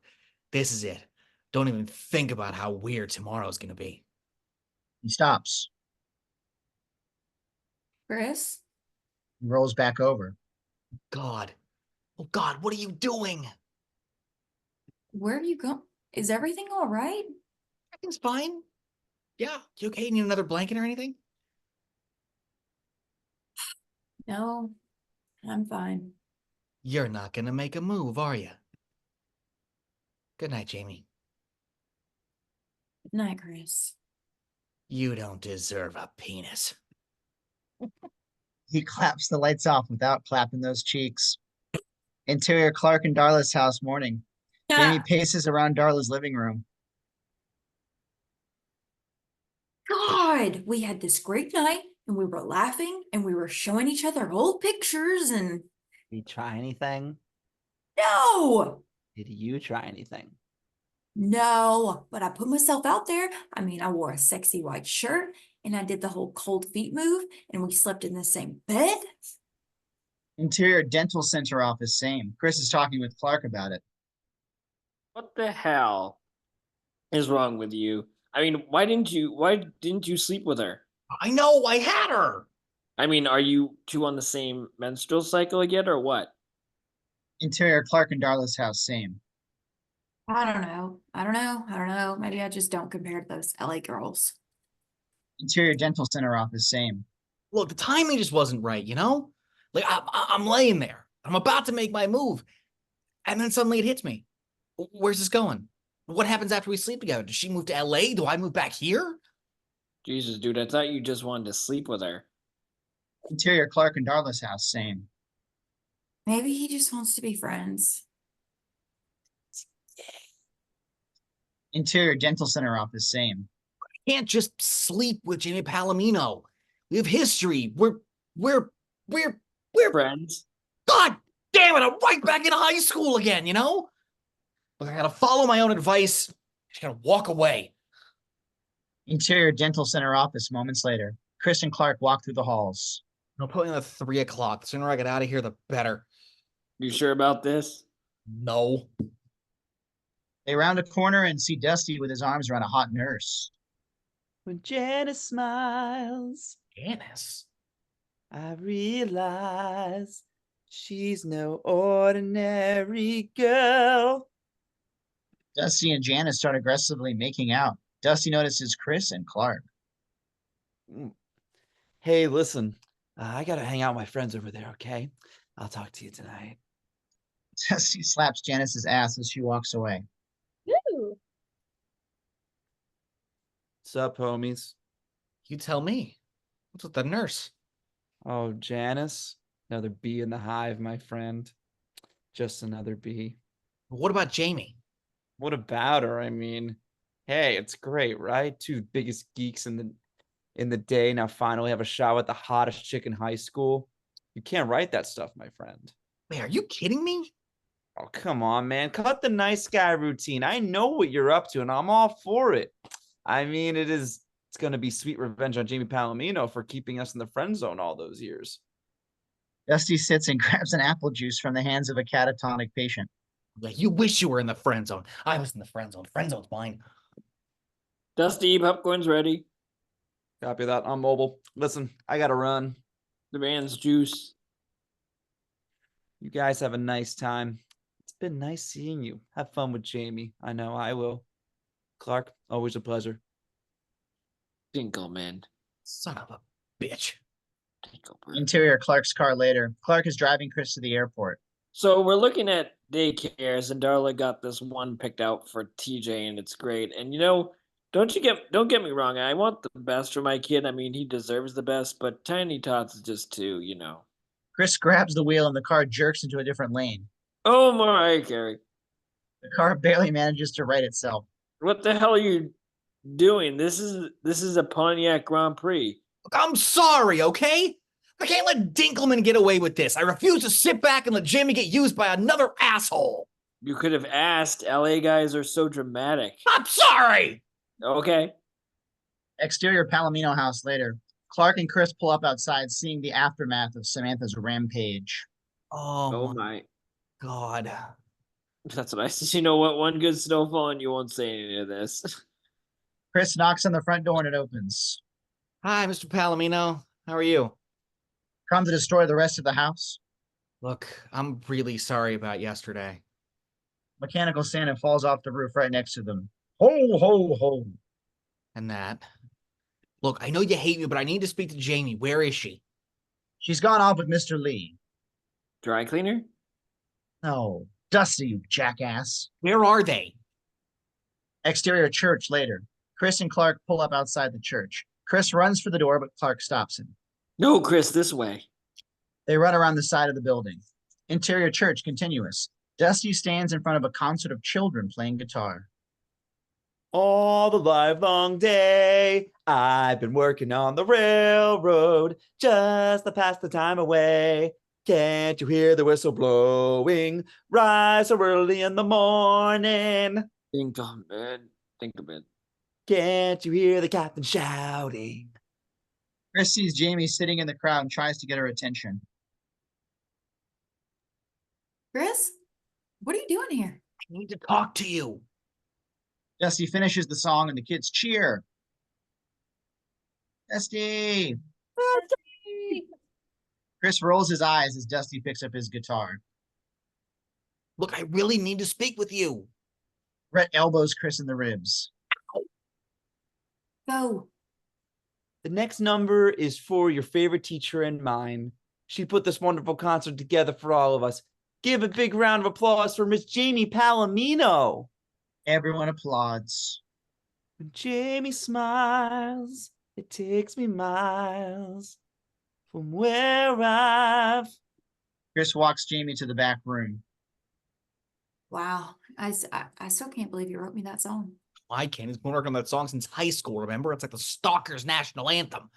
This is it. Don't even think about how weird tomorrow's gonna be. He stops. Chris? He rolls back over. God. Oh God, what are you doing? Where do you go? Is everything all right? Everything's fine. Yeah, you okay? Need another blanket or anything? No, I'm fine. You're not gonna make a move, are you? Good night, Jamie. Good night, Chris. You don't deserve a penis. He claps the lights off without clapping those cheeks. Interior Clark and Darla's house morning. Jamie paces around Darla's living room. God, we had this great night and we were laughing and we were showing each other old pictures and Did you try anything? no, Did you try anything? no, but I put myself out there. I mean, I wore a sexy white shirt and I did the whole cold feet move and we slept in the same bed. Interior Dental Center office, same. Chris is talking with Clark about it. What the hell is wrong with you? I mean, why didn't you sleep with her? I know, I had her. I mean, are you two on the same menstrual cycle yet or what? Interior Clark and Darla's house, same. I don't know. Maybe I just don't compare to those LA girls. Interior Dental Center office, same. Look, the timing just wasn't right, you know? Like, I'm laying there. I'm about to make my move. And then suddenly it hits me. Where's this going? What happens after we sleep together? Does she move to LA? Do I move back here? Jesus, dude, I thought you just wanted to sleep with her. Interior Clark and Darla's house, same. Maybe he just wants to be friends. Interior Dental Center office, same. Can't just sleep with Jamie Palamino. We have history. We're Friends. God damn it, I'm right back in high school again, you know? Look, I gotta follow my own advice. I just gotta walk away. Interior Dental Center office, moments later. Chris and Clark walk through the halls. No, putting at 3 o'clock. The sooner I get out of here, the better. You sure about this? No. They round a corner and see Dusty with his arms around a hot nurse. When Janice smiles, Janice? I realize she's no ordinary girl. Dusty and Janice start aggressively making out. Dusty notices Chris and Clark. Hey, listen, I gotta hang out with my friends over there, okay? I'll talk to you tonight. Dusty slaps Janice's ass as she walks away. Ooh. Sup, homies? You tell me. What's with the nurse? Oh, Janice, another bee in the hive, my friend. Just another bee. What about Jamie? What about her? I mean, hey, it's great, right? Two biggest geeks in the day now finally have a shot with the hottest chick in high school. You can't write that stuff, my friend. Wait, are you kidding me? Oh, come on, man. Cut the nice guy routine. I know what you're up to, and I'm all for it. I mean, it's going to be sweet revenge on Jamie Palomino for keeping us in the friend zone all those years. Dusty sits and grabs an apple juice from the hands of a catatonic patient. Yeah, you wish you were in the friend zone. I was in the friend zone. Friend zone's mine. Dusty, popcorn's ready. Copy that. I'm mobile. Listen, I got to run. The man's juice. You guys have a nice time. It's been nice seeing you. Have fun with Jamie. I know I will. Clark, always a pleasure. Dinkelman. Son of a bitch. Dinkelman. Interior Clark's car later. Clark is driving Chris to the airport. So we're looking at daycares, and Darla got this one picked out for TJ, and it's great. And you know, don't get me wrong. I want the best for my kid. I mean, he deserves the best, but Tiny Tots is just too, you know. Chris grabs the wheel and the car jerks into a different lane. Oh my, Gary. The car barely manages to right itself. What the hell are you doing? This is a Pontiac Grand Prix. Look, I'm sorry, okay? I can't let Dinkelman get away with this. I refuse to sit back and let Jamie get used by another asshole. You could have asked. LA guys are so dramatic. I'm sorry. Okay. Exterior Palomino house later. Clark and Chris pull up outside, seeing the aftermath of Samantha's rampage. Oh, my my. God. That's what I said. You know what? One good snowfall and you won't say any of this. Chris knocks on the front door and it opens. Hi, Mr. Palomino. How are you? Come to destroy the rest of the house? Look, I'm really sorry about yesterday. Mechanical Santa falls off the roof right next to them. Ho, ho, ho. And that. Look, I know you hate me, but I need to speak to Jamie. Where is she? She's gone off with Mr. Lee. Dry cleaner? No, Dusty, you jackass. Where are they? Exterior church later. Chris and Clark pull up outside the church. Chris runs for the door, but Clark stops him. No, Chris, this way. They run around the side of the building. Interior church continuous. Dusty stands in front of a concert of children playing guitar. All the livelong day, I've been working on the railroad just to pass the time away. Can't you hear the whistle blowing? Rise so early in the morning. Think on bed. Think a bit. Can't you hear the captain shouting? Chris sees Jamie sitting in the crowd and tries to get her attention. Chris, what are you doing here? I need to talk to you. Dusty finishes the song and the kids cheer. Dusty! Chris rolls his eyes as Dusty picks up his guitar. Look, I really need to speak with you. Brett elbows Chris in the ribs. Go. The next number is for your favorite teacher and mine. She put this wonderful concert together for all of us. Give a big round of applause for Miss Jamie Palamino. Everyone applauds. When Jamie smiles, it takes me miles from where I've... Chris walks Jamie to the back room. Wow. I still can't believe you wrote me that song. I can't. He's been working on that song since high school, remember? It's like the Stalkers' national anthem.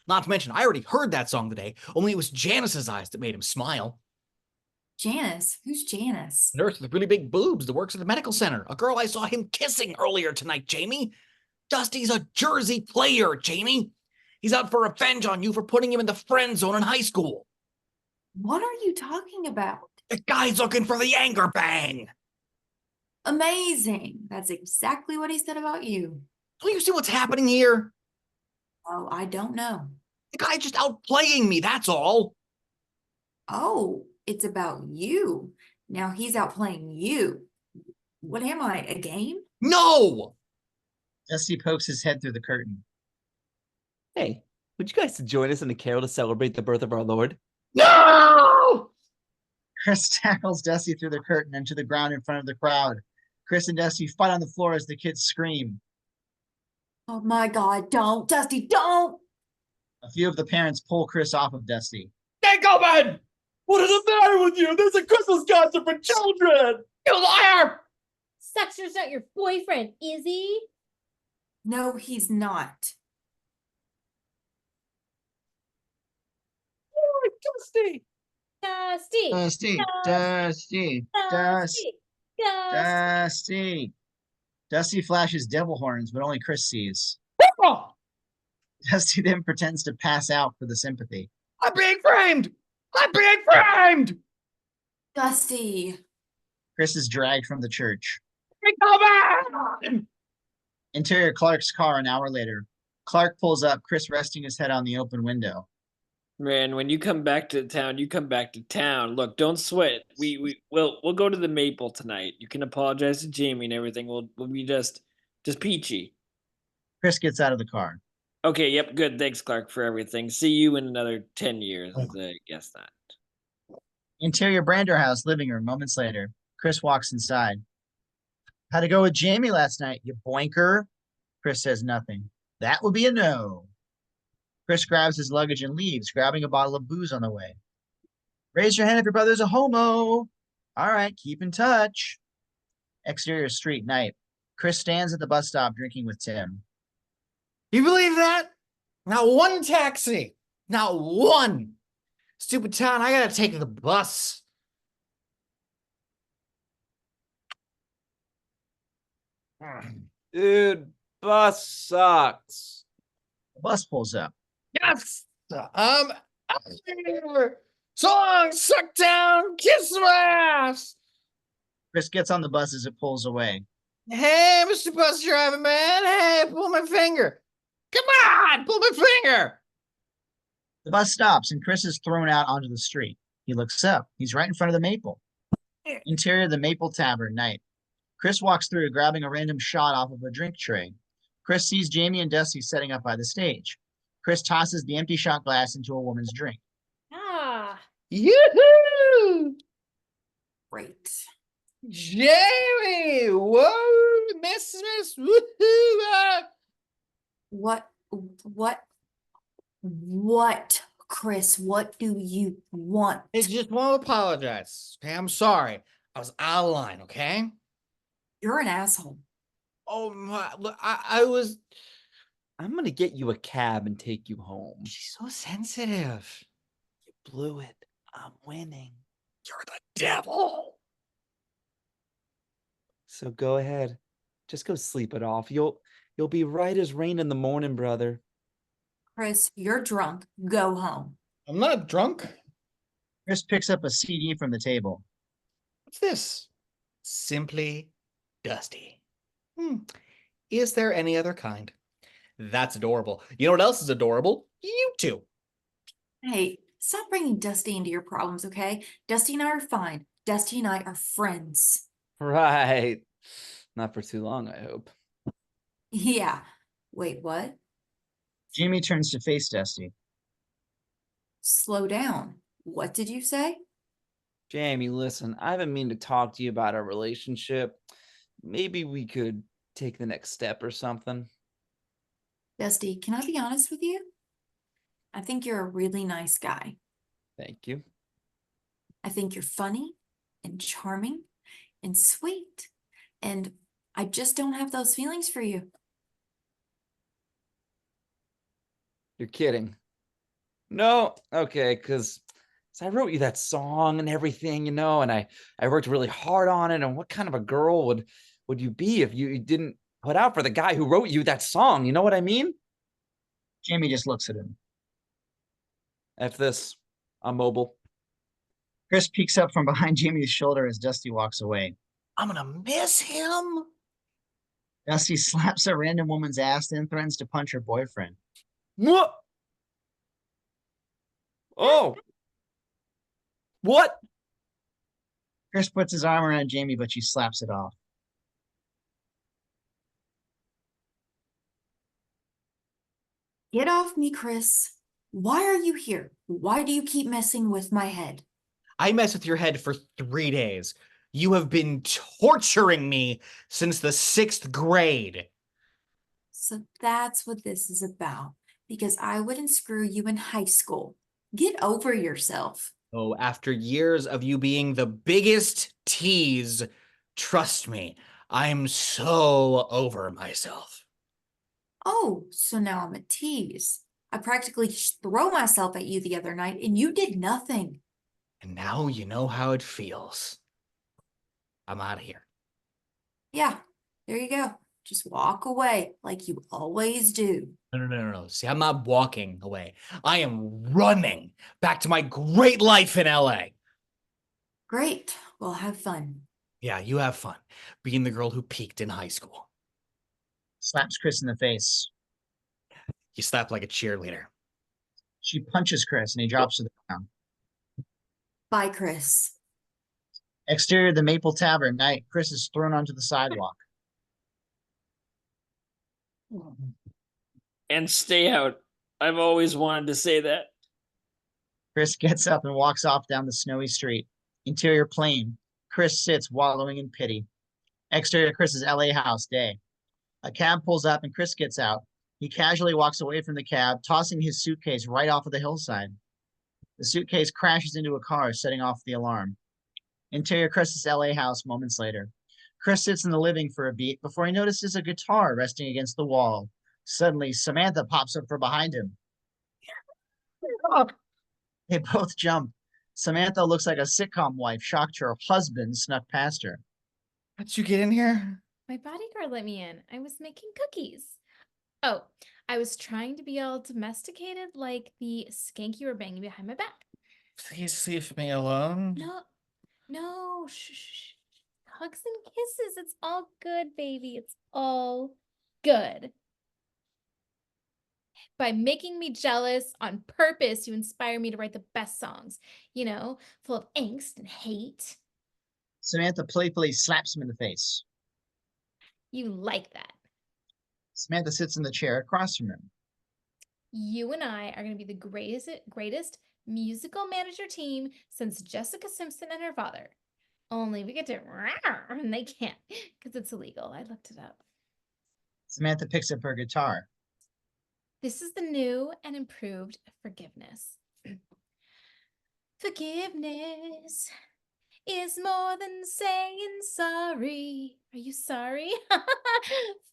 Not to mention, I already heard that song today, only it was Janice's eyes that made him smile. Janice? Who's Janice? Nurse with really big boobs that works at the medical center. A girl I saw him kissing earlier tonight, Jamie. Dusty's a Jersey player, Jamie. He's out for revenge on you for putting him in the friend zone in high school. What are you talking about? The guy's looking for the anger bang. Amazing. That's exactly what he said about you. Don't you see what's happening here? Oh, I don't know. The guy's just outplaying me, that's all. Oh, it's about you. Now he's out playing you. What am I, a game? No! Dusty pokes his head through the curtain. Hey, would you guys join us in a carol to celebrate the birth of our Lord? No! Chris tackles Dusty through the curtain and to the ground in front of the crowd. Chris and Dusty fight on the floor as the kids scream. Oh my God, don't. Dusty, don't! A few of the parents pull Chris off of Dusty. Gentlemen! What is the matter with you? There's a Christmas concert for children! You liar! Sexter's not your boyfriend, is he? No, he's not. Oh, Dusty! Dusty! Dusty, Dusty, Dusty, Dusty. Dusty flashes devil horns, but only Chris sees. Oh, Dusty then pretends to pass out for the sympathy. I'm being framed! I'm being framed! Dusty. Chris is dragged from the church. Come on! Interior Clark's car an hour later. Clark pulls up, Chris resting his head on the open window. Man, when you come back to town, you come back to town. Look, don't sweat. We'll go to the Maple tonight. You can apologize to Jamie and everything. We'll be just peachy. Chris gets out of the car. Okay, yep, good. Thanks, Clark, for everything. See you in another 10 years. I guess not. Interior Brander house living room moments later. Chris walks inside. How'd it go with Jamie last night, you boinker? Chris says nothing. That would be a no. Chris grabs his luggage and leaves, grabbing a bottle of booze on the way. Raise your hand if your brother's a homo. All right, keep in touch. Exterior street night. Chris stands at the bus stop drinking with Tim. You believe that? Not one taxi. Not one. Stupid town, I gotta take the bus. Dude, bus sucks. The bus pulls up. Yes! I'm out here! So long, Sucktown! Kiss my ass! Chris gets on the bus as it pulls away. Hey, Mr. Bus Driver, man! Hey, pull my finger! Come on! Pull my finger! The bus stops and Chris is thrown out onto the street. He looks up. He's right in front of the Maple. Interior of the Maple Tavern, night. Chris walks through, grabbing a random shot off of a drink tray. Chris sees Jamie and Dusty setting up by the stage. Chris tosses the empty shot glass into a woman's drink. Ah, Yoo-hoo! Great. Jamie! Whoa, miss, woohoo! What, Chris, what do you want? I just want to apologize. Okay, I'm sorry. I was out of line, okay? You're an asshole. Oh my, look, I was. I'm gonna get you a cab and take you home. She's so sensitive. You blew it. I'm winning. You're the devil. So go ahead. Just go sleep it off. You'll be right as rain in the morning, brother. Chris, you're drunk. Go home. I'm not drunk. Chris picks up a CD from the table. What's this? Simply Dusty. Is there any other kind? That's adorable. You know what else is adorable? You two. Hey, stop bringing Dusty into your problems, okay? Dusty and I are fine. Dusty and I are friends. Right. Not for too long, I hope. Yeah. Wait, what? Jamie turns to face Dusty. Slow down. What did you say? Jamie, listen, I haven't mean to talk to you about our relationship. Maybe we could take the next step or something. Dusty, can I be honest with you? I think you're a really nice guy. Thank you. I think you're funny and charming and sweet. And I just don't have those feelings for you. You're kidding. No, okay, because I wrote you that song and everything, and I worked really hard on it. And what kind of a girl would you be if you didn't put out for the guy who wrote you that song? You know what I mean? Jamie just looks at him. F this. I'm mobile. Chris peeks up from behind Jamie's shoulder as Dusty walks away. I'm gonna miss him. Dusty slaps a random woman's ass, then threatens to punch her boyfriend. What? Oh. What? Chris puts his arm around Jamie, but she slaps it off. Get off me, Chris. Why are you here? Why do you keep messing with my head? I messed with your head for 3 days. You have been torturing me since the 6th grade. So that's what this is about. Because I wouldn't screw you in high school. Get over yourself. Oh, after years of you being the biggest tease, trust me, I'm so over myself. Oh, so now I'm a tease. I practically throw myself at you the other night and you did nothing. And now you know how it feels. I'm out of here. Yeah, there you go. Just walk away like you always do. No. See, I'm not walking away. I am running back to my great life in LA. Great. Well, have fun. Yeah, you have fun being the girl who peaked in high school. Slaps Chris in the face. You slap like a cheerleader. She punches Chris and he drops to the ground. Bye, Chris. Exterior of the Maple Tavern, night. Chris is thrown onto the sidewalk. And stay out. I've always wanted to say that. Chris gets up and walks off down the snowy street. Interior plain. Chris sits wallowing in pity. Exterior Chris's LA house, day. A cab pulls up and Chris gets out. He casually walks away from the cab, tossing his suitcase right off of the hillside. The suitcase crashes into a car, setting off the alarm. Interior Chris's LA house moments later. Chris sits in the living for a beat before he notices a guitar resting against the wall. Suddenly, Samantha pops up from behind him. They both jump. Samantha looks like a sitcom wife, shocked her husband snuck past her. How'd you get in here? My bodyguard let me in. I was making cookies. Oh, I was trying to be all domesticated like the skank you were banging behind my back. Please leave me alone. No, shh. Hugs and kisses. It's all good, baby. It's all good. By making me jealous on purpose, you inspire me to write the best songs, full of angst and hate. Samantha playfully slaps him in the face. You like that. Samantha sits in the chair across from him. You and I are going to be the greatest musical manager team since Jessica Simpson and her father. Only we get to, and they can't because it's illegal. I looked it up. Samantha picks up her guitar. This is the new and improved forgiveness. Forgiveness is more than saying sorry. Are you sorry?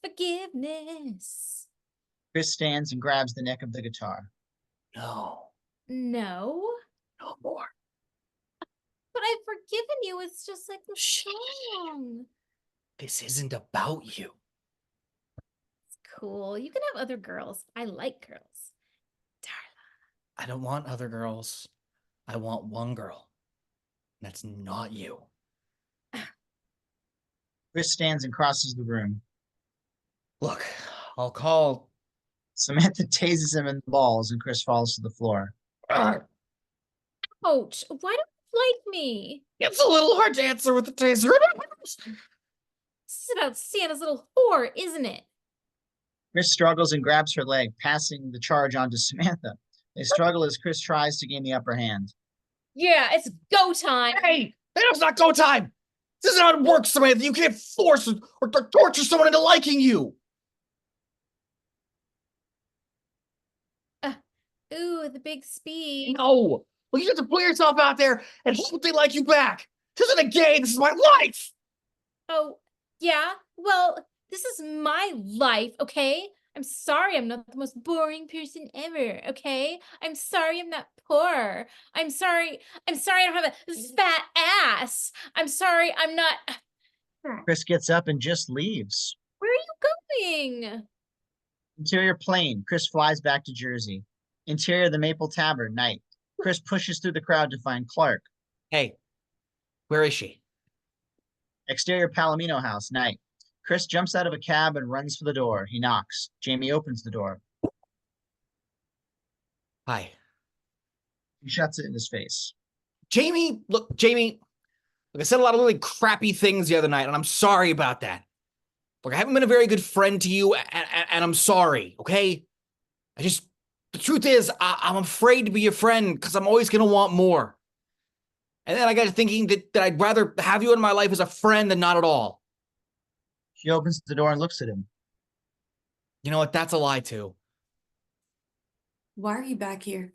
Forgiveness. Chris stands and grabs the neck of the guitar. No. No. No more. But I've forgiven you. It's just like the song. This isn't about you. It's cool. You can have other girls. I like girls. Darla. I don't want other girls. I want one girl. That's not you. Chris stands and crosses the room. Look, I'll call. Samantha tases him in the balls and Chris falls to the floor. Ouch. Why don't you like me? It's a little hard to answer with the taser. This is about Santa's little whore, isn't it? Chris struggles and grabs her leg, passing the charge on to Samantha. They struggle as Chris tries to gain the upper hand. Yeah, it's go time. Hey, it's not go time. This isn't how it works, Samantha. You can't force or torture someone into liking you. Ooh, the big speed. No. Well, you have to put yourself out there and hope they like you back. This isn't a game. This is my life. Oh, yeah? Well, this is my life, okay? I'm sorry I'm not the most boring person ever, okay? I'm sorry I'm not poor. I'm sorry I don't have a fat ass. I'm sorry I'm not... Chris gets up and just leaves. Where are you going? Interior plane. Chris flies back to Jersey. Interior the Maple Tavern. Night. Chris pushes through the crowd to find Clark. Hey, where is she? Exterior Palamino house. Night. Chris jumps out of a cab and runs for the door. He knocks. Jamie opens the door. Hi. He shuts it in his face. Jamie, look, I said a lot of really crappy things the other night, and I'm sorry about that. Look, I haven't been a very good friend to you, and I'm sorry, okay? The truth is, I'm afraid to be your friend because I'm always going to want more. And then I got to thinking that I'd rather have you in my life as a friend than not at all. She opens the door and looks at him. You know what? That's a lie, too. Why are you back here?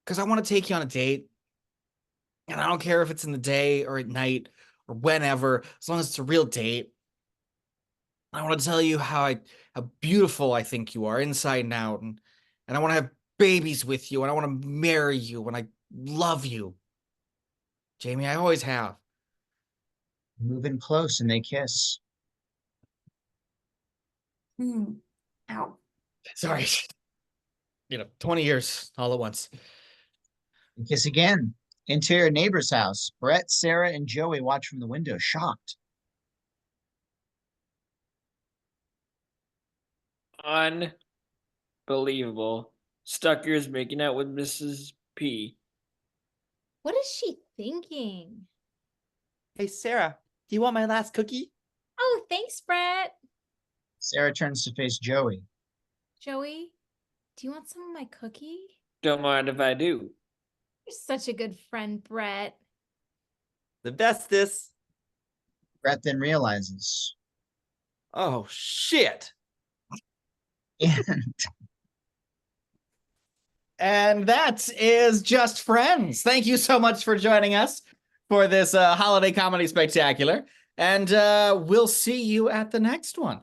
Because I want to take you on a date. And I don't care if it's in the day or at night or whenever, as long as it's a real date. I want to tell you how beautiful I think you are inside and out. And I want to have babies with you. And I want to marry you. And I love you. Jamie, I always have. Move in close and they kiss. Ow. Sorry. 20 years all at once. They kiss again. Interior neighbor's house. Brett, Sarah, and Joey watch from the window, shocked. Unbelievable. Stucker's making out with Mrs. P. What is she thinking? Hey, Sarah, do you want my last cookie? Oh, thanks, Brett. Sarah turns to face Joey. Joey, do you want some of my cookie? Don't mind if I do. You're such a good friend, Brett. The bestest. Brett then realizes. Oh, shit. And that is Just Friends. Thank you so much for joining us for this holiday comedy spectacular. And we'll see you at the next one.